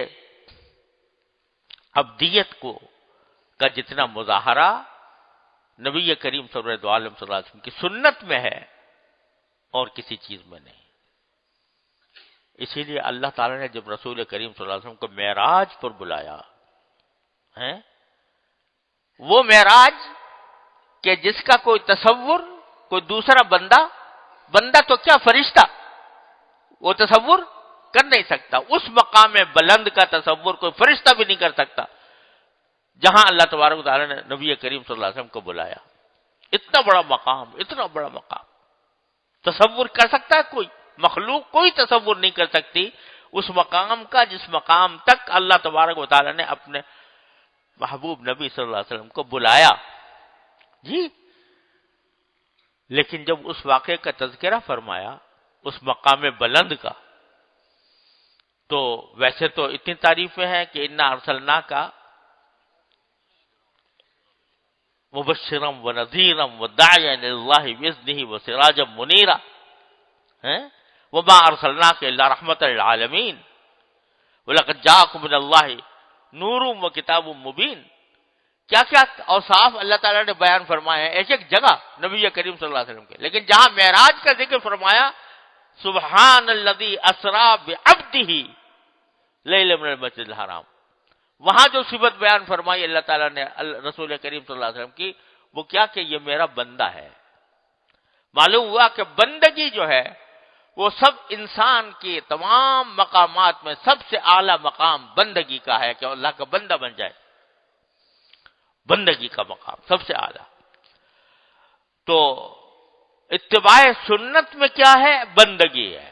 عبدیت کا جتنا مظاہرہ نبی کریم صلی اللہ علیہ وسلم کی سنت میں ہے اور کسی چیز میں نہیں. اسی لیے اللہ تعالیٰ نے جب رسول کریم صلی اللہ علیہ وسلم کو معراج پر بلایا ہے، وہ معراج کہ جس کا کوئی تصور کوئی دوسرا بندہ تو کیا فرشتہ وہ تصور کر نہیں سکتا. اس مقام بلند کا تصور کوئی فرشتہ بھی نہیں کر سکتا جہاں اللہ تبارک و تعالیٰ نے نبی کریم صلی اللہ علیہ وسلم کو بلایا. اتنا بڑا مقام، اتنا بڑا مقام تصور کر سکتا ہے کوئی؟ مخلوق کوئی تصور نہیں کر سکتی اس مقام کا جس مقام تک اللہ تبارک و تعالی نے اپنے محبوب نبی صلی اللہ علیہ وسلم کو بلایا جی۔ لیکن جب اس واقعے کا تذکرہ فرمایا اس مقام بلند کا، تو ویسے تو اتنی تعریفیں ہیں کہ انا ارسلناک مبشرا ونذیرا وداعیا الی اللہ باذنہ وسراجا منیرا، وما ارسلناک الا رحمۃ للعالمین ولقد جاءکم من اللہ نور وکتاب مبین۔ کیا کیا اوصاف اللہ تعالیٰ نے بیان فرمائے ہیں ایک ایک جگہ نبی کریم صلی اللہ علیہ وسلم کے، لیکن جہاں معراج کا ذکر فرمایا سبحان الذی اسری بعبدہ لیلا من المسجد الحرام، وہاں جو صفت بیان فرمائی اللہ تعالیٰ نے رسول کریم صلی اللہ علیہ وسلم کی، وہ کیا کہ یہ میرا بندہ ہے۔ معلوم ہوا کہ بندگی جو ہے وہ سب انسان کے تمام مقامات میں سب سے اعلیٰ مقام بندگی کا ہے کہ اللہ کا بندہ بن جائے، بندگی کا مقام سب سے اعلیٰ۔ تو اتباع سنت میں کیا ہے؟ بندگی ہے۔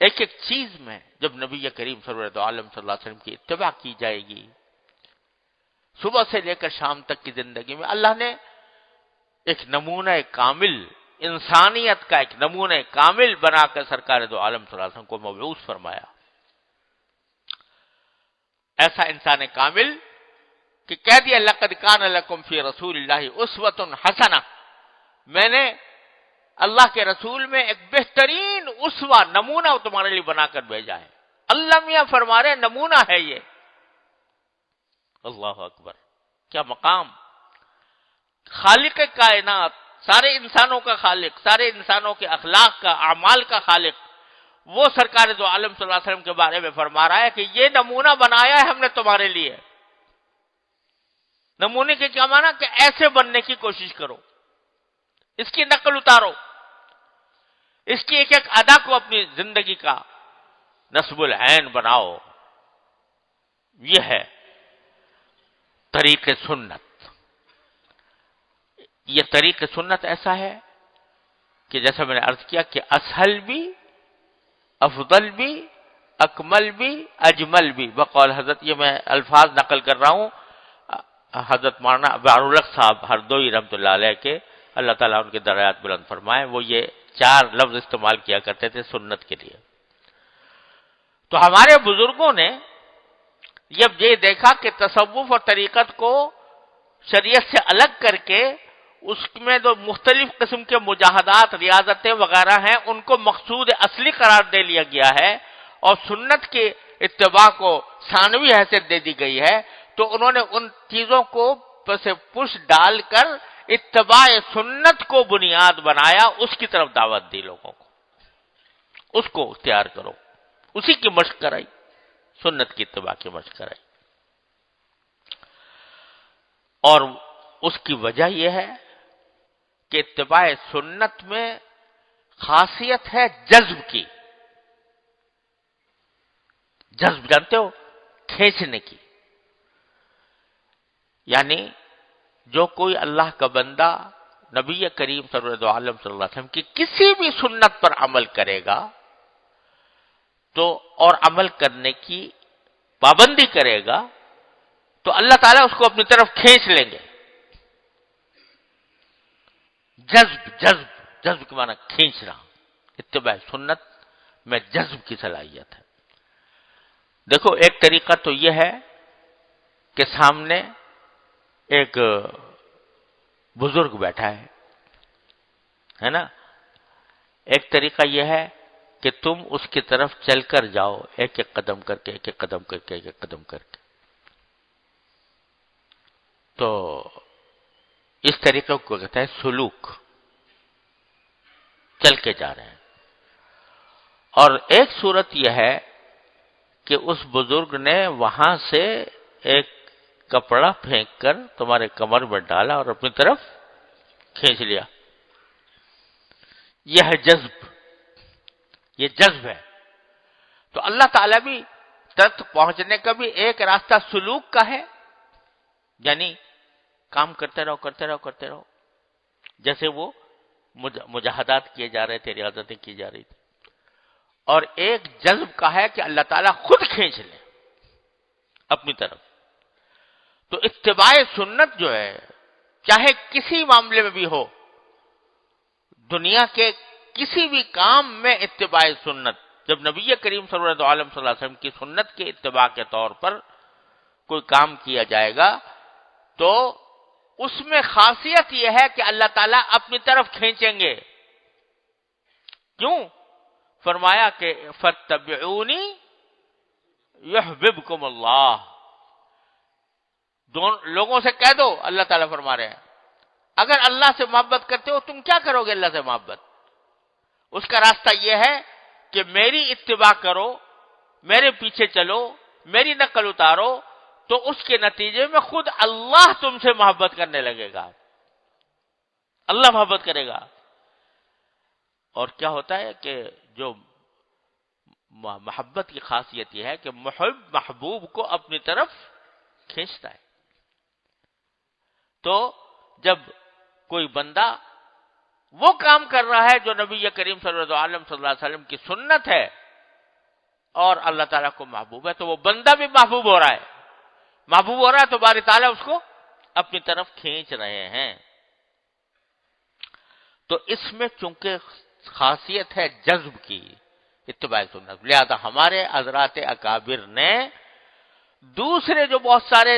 ایک ایک چیز میں جب نبی کریم سرورت عالم صلی اللہ علیہ وسلم کی اتباع کی جائے گی، صبح سے لے کر شام تک کی زندگی میں اللہ نے ایک نمونہ کامل، انسانیت کا ایک نمونہ کامل بنا کر سرکار دو عالم صلی اللہ علیہ وسلم کو مبعوث فرمایا۔ ایسا انسان کامل کہ کہہ دیا لقد کان لکم فی رسول اللہ اسوۃ حسنہ، میں نے اللہ کے رسول میں ایک بہترین اسوہ نمونہ تمہارے لیے بنا کر بھیجا ہے۔ اللہ میاں فرما رہے نمونہ ہے یہ۔ اللہ اکبر، کیا مقام! خالق کائنات، سارے انسانوں کا خالق، سارے انسانوں کے اخلاق کا، اعمال کا خالق، وہ سرکار دو عالم صلی اللہ علیہ وسلم کے بارے میں فرما رہا ہے کہ یہ نمونہ بنایا ہے ہم نے تمہارے لیے۔ نمونے کے کیا معنی؟ کہ ایسے بننے کی کوشش کرو، اس کی نقل اتارو، اس کی ایک ایک ادا کو اپنی زندگی کا نصب العین بناؤ۔ یہ ہے طریق سنت۔ یہ طریق سنت ایسا ہے کہ جیسا میں نے عرض کیا کہ اسہل بھی، افضل بھی، اکمل بھی، اجمل بھی، بقول حضرت، یہ میں الفاظ نقل کر رہا ہوں حضرت مولانا بارولق صاحب ہردوئی رحمۃ اللہ علیہ کے، اللہ تعالیٰ ان کے درجات بلند فرمائے، وہ یہ 4 لفظ استعمال کیا کرتے تھے سنت کے لیے۔ تو ہمارے بزرگوں نے جب یہ دیکھا کہ تصوف اور طریقت کو شریعت سے الگ کر کے اس میں جو مختلف قسم کے مجاہدات، ریاضتیں وغیرہ ہیں ان کو مقصود اصلی قرار دے لیا گیا ہے اور سنت کے اتباع کو ثانوی حیثیت دے دی گئی ہے، تو انہوں نے ان چیزوں کو پش ڈال کر اتباع سنت کو بنیاد بنایا، اس کی طرف دعوت دی لوگوں کو، اس کو اختیار کرو، اسی کی مشق کرائی، سنت کی اتباع کی مشق کرائی۔ اور اس کی وجہ یہ ہے کہ اتباع سنت میں خاصیت ہے جذب کی۔ جذب جانتے ہو؟ کھینچنے کی۔ یعنی جو کوئی اللہ کا بندہ نبی کریم صلی اللہ علیہ وسلم کی کسی بھی سنت پر عمل کرے گا تو اور عمل کرنے کی پابندی کرے گا تو اللہ تعالیٰ اس کو اپنی طرف کھینچ لیں گے۔ جذب کے معنی کھینچنا۔ اتباع سنت میں جذب کی صلاحیت ہے۔ دیکھو ایک طریقہ تو یہ ہے کہ سامنے ایک بزرگ بیٹھا ہے نا، ایک طریقہ یہ ہے کہ تم اس کی طرف چل کر جاؤ، ایک ایک قدم کر کے، ایک ایک قدم کر کے، ایک ایک قدم کر کے۔ تو اس طریقے کو کہتا ہے سلوک، چل کے جا رہے ہیں۔ اور ایک صورت یہ ہے کہ اس بزرگ نے وہاں سے ایک کپڑا پھینک کر تمہارے کمر میں ڈالا اور اپنی طرف کھینچ لیا۔ یہ ہے جذب، یہ جذب ہے۔ تو اللہ تعالیٰ بھی تک پہنچنے کا بھی ایک راستہ سلوک کا ہے، یعنی کام کرتے رہو کرتے رہو کرتے رہو، جیسے وہ مجاہدات کیے جا رہے تھے، ریاضتیں کی جا رہی تھی. اور ایک جذب کا ہے کہ اللہ تعالیٰ خود کھینچ لے اپنی طرف. تو اتباع سنت جو ہے، چاہے کسی معاملے میں بھی ہو، دنیا کے کسی بھی کام میں اتباع سنت، جب نبی کریم صلی اللہ علیہ وسلم کی سنت کے اتباع کے طور پر کوئی کام کیا جائے گا تو اس میں خاصیت یہ ہے کہ اللہ تعالیٰ اپنی طرف کھینچیں گے. کیوں؟ فرمایا کہ فَاتَّبِعُونِي يُحْبِبْكُمُ اللَّهُ. لوگوں سے کہہ دو، اللہ تعالیٰ فرما رہے ہیں، اگر اللہ سے محبت کرتے ہو تم کیا کرو گے اللہ سے محبت؟ اس کا راستہ یہ ہے کہ میری اتباع کرو، میرے پیچھے چلو، میری نقل اتارو، تو اس کے نتیجے میں خود اللہ تم سے محبت کرنے لگے گا، اللہ محبت کرے گا. اور کیا ہوتا ہے کہ جو محبت کی خاصیت یہ ہے کہ محبوب کو اپنی طرف کھینچتا ہے. تو جب کوئی بندہ وہ کام کر رہا ہے جو نبی کریم صلی اللہ علیہ وسلم کی سنت ہے اور اللہ تعالیٰ کو محبوب ہے، تو وہ بندہ بھی محبوب ہو رہا ہے. محبوب ہو رہا ہے تو باری تعالیٰ اس کو اپنی طرف کھینچ رہے ہیں. تو اس میں چونکہ خاصیت ہے جذب کی اتباع سنت، لہذا ہمارے حضرات اکابر نے دوسرے جو بہت سارے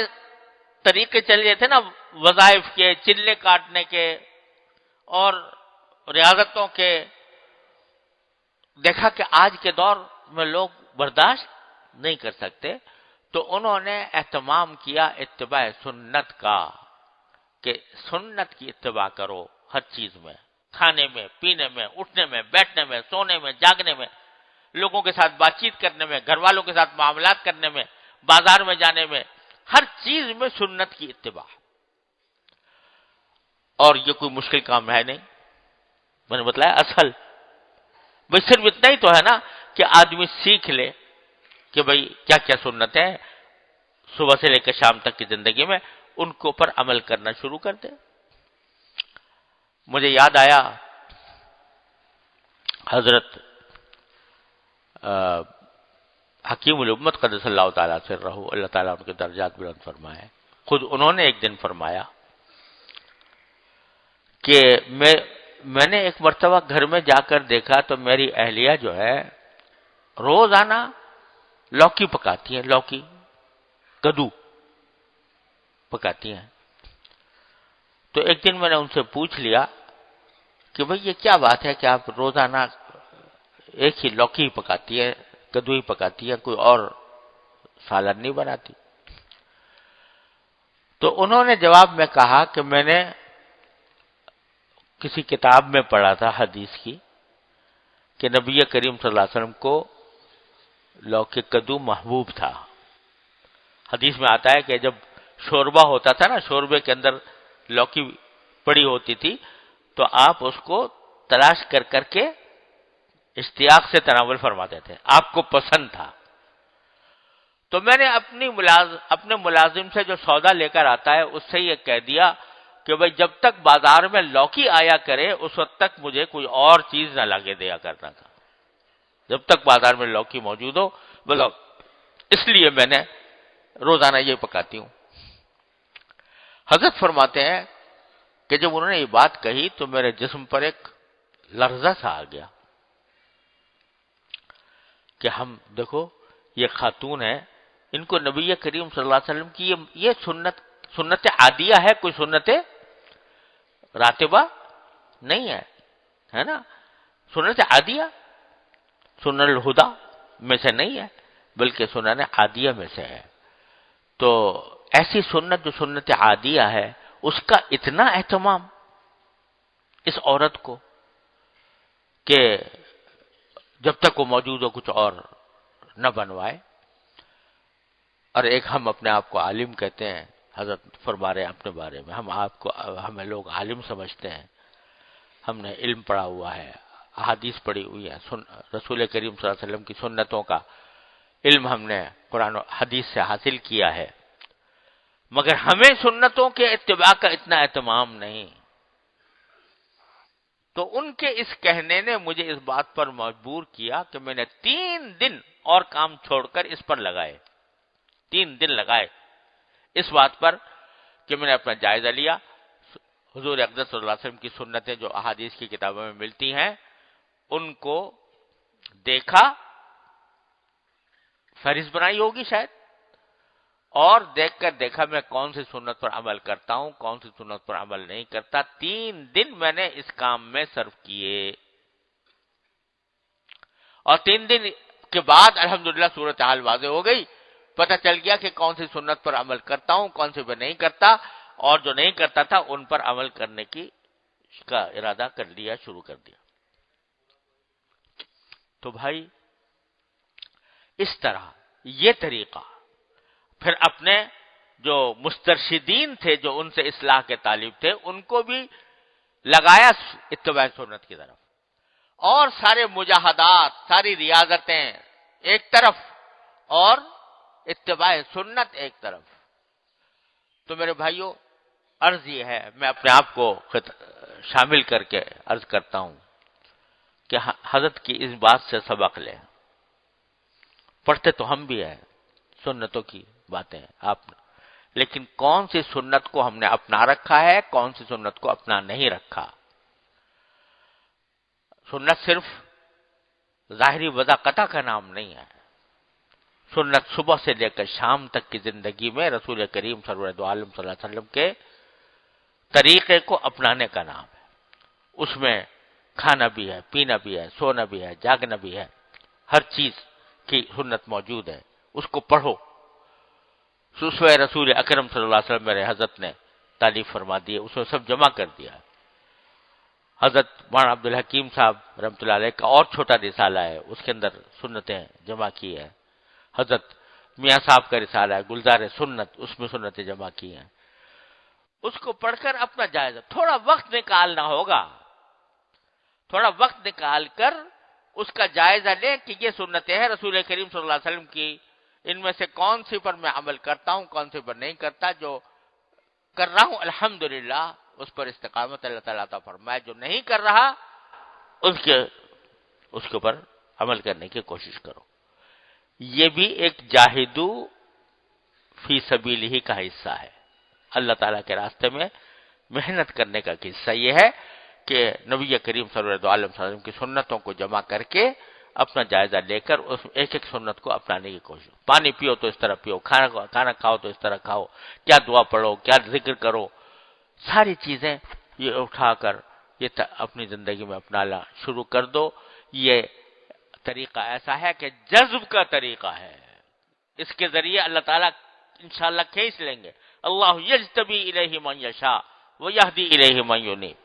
طریقے چلے تھے نا وظائف کے، چلے کاٹنے کے اور ریاضتوں کے، دیکھا کہ آج کے دور میں لوگ برداشت نہیں کر سکتے، تو انہوں نے اہتمام کیا اتباع سنت کا کہ سنت کی اتباع کرو ہر چیز میں، کھانے میں، پینے میں، اٹھنے میں، بیٹھنے میں، سونے میں، جاگنے میں، لوگوں کے ساتھ بات چیت کرنے میں، گھر والوں کے ساتھ معاملات کرنے میں، بازار میں جانے میں، ہر چیز میں سنت کی اتباع. اور یہ کوئی مشکل کام ہے نہیں، میں نے بتلایا اصل بھئی صرف اتنا ہی تو ہے نا کہ آدمی سیکھ لے کہ بھئی کیا کیا سنت ہے، صبح سے لے کر شام تک کی زندگی میں ان کے اوپر عمل کرنا شروع کر دے. مجھے یاد آیا حضرت حکیم الامت قدس اللہ تعالیٰ سے رہو، اللہ تعالیٰ ان کے درجات بلند فرمائے. خود انہوں نے ایک دن فرمایا کہ میں نے ایک مرتبہ گھر میں جا کر دیکھا تو میری اہلیہ جو ہے روزانہ لوکی پکاتی ہیں، لوکی کدو پکاتی ہیں. تو ایک دن میں نے ان سے پوچھ لیا کہ بھئی یہ کیا بات ہے کہ آپ روزانہ ایک ہی لوکی پکاتی ہے، کدو ہی پکاتی ہے، کوئی اور سالن نہیں بناتی؟ تو انہوں نے جواب میں کہا کہ میں نے کسی کتاب میں پڑھا تھا حدیث کی کہ نبی کریم صلی اللہ علیہ وسلم کو لوکی کدو محبوب تھا. حدیث میں آتا ہے کہ جب شوربہ ہوتا تھا نا، شوربے کے اندر لوکی پڑی ہوتی تھی تو آپ اس کو تلاش کر کر کے اشتیاق سے تناول فرماتے تھے، آپ کو پسند تھا. تو میں نے اپنے ملازم سے جو سودا لے کر آتا ہے اس سے یہ کہہ دیا کہ بھئی جب تک بازار میں لوکی آیا کرے اس وقت تک مجھے کوئی اور چیز نہ لاگے دیا کرنا تھا، جب تک بازار میں لوکی موجود ہو بولو، اس لیے میں نے روزانہ یہ پکاتی ہوں. حضرت فرماتے ہیں کہ جب انہوں نے یہ بات کہی تو میرے جسم پر ایک لرزہ سا آ گیا کہ ہم دیکھو یہ خاتون ہے، ان کو نبی کریم صلی اللہ علیہ وسلم کی یہ سنت عادیہ ہے، کوئی سنت راتبہ نہیں ہے نا، سنت عادیہ سنن الہدا میں سے نہیں ہے بلکہ سنن عادیہ میں سے ہے. تو ایسی سنت جو سنت عادیہ ہے اس کا اتنا اہتمام اس عورت کو کہ جب تک وہ موجود ہو کچھ اور نہ بنوائے. اور ایک ہم اپنے آپ کو عالم کہتے ہیں، حضرت فرما رہے ہیں اپنے بارے میں، ہمیں لوگ عالم سمجھتے ہیں، ہم نے علم پڑھا ہوا ہے، احادیث پڑھی ہوئی ہے، رسول کریم صلی اللہ علیہ وسلم کی سنتوں کا علم ہم نے قرآن و حدیث سے حاصل کیا ہے. مگر ہمیں سنتوں کے اتباع کا اتنا اہتمام نہیں. تو ان کے اس کہنے نے مجھے اس بات پر مجبور کیا کہ میں نے 3 دن اور کام چھوڑ کر اس پر لگائے. 3 دن لگائے اس بات پر کہ میں نے اپنا جائزہ لیا. حضور اقدس صلی اللہ علیہ وسلم کی سنتیں جو احادیث کی کتابوں میں ملتی ہیں ان کو دیکھا، فہرست بنائی ہوگی شاید، اور دیکھ کر دیکھا میں کون سی سنت پر عمل کرتا ہوں، کون سی سنت پر عمل نہیں کرتا. 3 دن میں نے اس کام میں صرف کیے، اور 3 دن کے بعد الحمدللہ صورتحال واضح ہو گئی. پتہ چل گیا کہ کون سی سنت پر عمل کرتا ہوں، کون سی پر نہیں کرتا، اور جو نہیں کرتا تھا ان پر عمل کرنے کا ارادہ کر لیا، شروع کر دیا. تو بھائی اس طرح یہ طریقہ پھر اپنے جو مسترشدین تھے، جو ان سے اصلاح کے طالب تھے، ان کو بھی لگایا اتباع سنت کی طرف. اور سارے مجاہدات، ساری ریاضتیں ایک طرف اور اتباع سنت ایک طرف. تو میرے بھائیوں، عرض یہ ہے، میں اپنے آپ کو شامل کر کے عرض کرتا ہوں کہ حضرت کی اس بات سے سبق لیں. پڑھتے تو ہم بھی ہیں سنتوں کی باتیں آپ، لیکن کون سی سنت کو ہم نے اپنا رکھا ہے، کون سی سنت کو اپنا نہیں رکھا. سنت صرف ظاہری وضاقتہ کا نام نہیں ہے. سنت صبح سے لے کر شام تک کی زندگی میں رسول کریم سرور دو عالم صلی اللہ علیہ وسلم کے طریقے کو اپنانے کا نام ہے. اس میں کھانا بھی ہے، پینا بھی ہے، سونا بھی ہے، جاگنا بھی ہے، ہر چیز کی سنت موجود ہے. اس کو پڑھو. اسوہ رسول اکرم صلی اللہ علیہ وسلم میرے حضرت نے تعلیف فرما دی ہے، اس میں سب جمع کر دیا. حضرت مولانا عبدالحکیم صاحب رحمۃ اللہ علیہ کا اور چھوٹا رسالہ ہے، اس کے اندر سنتیں جمع کی ہے. حضرت میاں صاحب کا رسالہ ہے گلزار سنت، اس میں سنتیں جمع کی ہیں. اس کو پڑھ کر اپنا جائزہ، تھوڑا وقت نکالنا ہوگا، تھوڑا وقت نکال کر اس کا جائزہ لیں کہ یہ سنتیں ہیں رسول کریم صلی اللہ علیہ وسلم کی، ان میں سے کون سی پر میں عمل کرتا ہوں، کون سی پر نہیں کرتا. جو کر رہا ہوں الحمدللہ اس پر استقامت اللہ تعالیٰ عطا فرمائے، جو نہیں کر رہا اس کے اوپر عمل کرنے کی کوشش کرو. یہ بھی ایک جاہدو فی سبیلہ کا حصہ ہے. اللہ تعالیٰ کے راستے میں محنت کرنے کا حصہ یہ ہے کہ نبی کریم صلی اللہ علیہ وسلم کی سنتوں کو جمع کر کے اپنا جائزہ لے کر اس ایک ایک سنت کو اپنانے کی کوشش. پانی پیو تو اس طرح پیو، کھانا کھاؤ تو اس طرح کھاؤ، کیا دعا پڑھو، کیا ذکر کرو، ساری چیزیں یہ اٹھا کر یہ اپنی زندگی میں اپنانا شروع کر دو. یہ طریقہ ایسا ہے کہ جذب کا طریقہ ہے. اس کے ذریعے اللہ تعالیٰ انشاءاللہ کھینچ لیں گے. اللہ یجتبی الیہ من یشاء ویہدی الیہ من ینیب.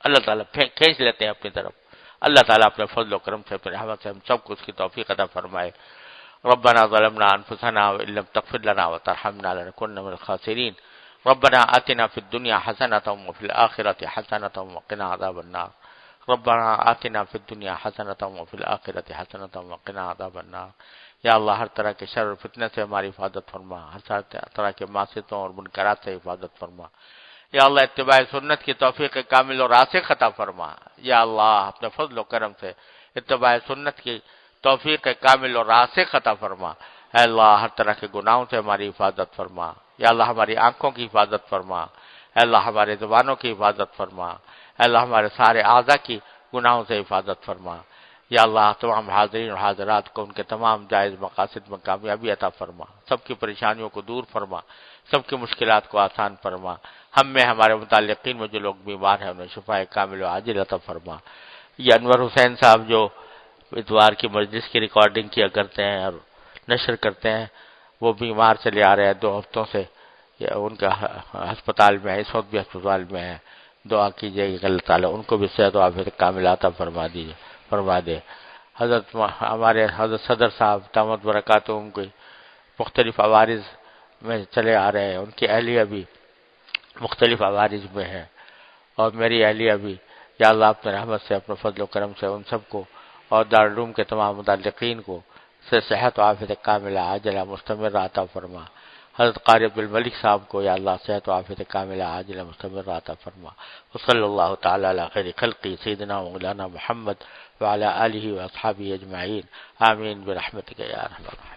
اللہ تعالیٰ کھینچ لیتے ہیں اپنی طرف. اللہ تعالیٰ اپنے فضل و کرم سے، اپنے رحمت سے ہم سب کو اس کی توفیق عطا فرمائے. ربنا ظلمنا انفسنا وان لم تغفر لنا وترحمنا لنکونن من الخاسرین. ربنا آتنا فی الدنیا حسنۃ وفی الآخرۃ حسنۃ وقنا عذاب النار. ربنا آتنا فی الدنیا حسنۃ وفی الآخرۃ حسنۃ وقنا عذاب النار. یا اللہ، ہر طرح کے شر اور فتنہ سے ہماری حفاظت فرما، ہر طرح کے معصیتوں اور منکرات سے حفاظت فرما. یا اللہ، اتباع سنت کی توفیق کامل اور راسخ عطا فرما. یا اللہ، اپنے فضل و کرم سے اتباع سنت کی توفیق کامل اور راسخ عطا فرما. اے اللہ، ہر طرح کے گناہوں سے ہماری حفاظت فرما. یا اللہ، ہماری آنکھوں کی حفاظت فرما. اے اللہ، ہمارے زبانوں کی حفاظت فرما. اے اللہ، ہمارے سارے اعضاء کی گناہوں سے حفاظت فرما. یا اللہ، تمام حاضرین اور حاضرات کو ان کے تمام جائز مقاصد میں کامیابی عطا فرما. سب کی پریشانیوں کو دور فرما، سب کی مشکلات کو آسان فرما. ہم میں، ہمارے متعلقین میں جو لوگ بیمار ہیں انہیں شفا کامل و عاجل عطا فرما. یہ انور حسین صاحب جو اتوار کی مجلس کی ریکارڈنگ کیا کرتے ہیں اور نشر کرتے ہیں، وہ بیمار چلے آ رہے ہیں 2 ہفتوں سے. ان کا ہسپتال میں ہے، اس وقت بھی ہسپتال میں ہے. دعا کیجیے کہ اللہ تعالیٰ ان کو بھی صحت و عافیت کامل عطا فرما دے. ہمارے حضرت صدر صاحب دامت برکاتہم کو مختلف عوارض میں چلے آ رہے ہیں. ان کی اہلیہ بھی مختلف عوارض میں ہے، اور میری اہلیہ بھی. یا اللہ، اپنے رحمت سے، اپنے فضل و کرم سے ان سب کو اور دارالعلوم کے تمام متعلقین کو صحت و عافیت کاملہ عاجلہ مستمرہ عطا فرما. حضرت قاری عبدالملک صاحب کو یا اللہ صحت و عافیت کاملہ عاجلہ مستمرہ عطا فرما، وصلی اللہ تعالی علی خیر خلقی سیدنا مولانا محمد وعلی آلہ واصحابہ اجمعین، آمین برحمتک یا ارحم الراحمین۔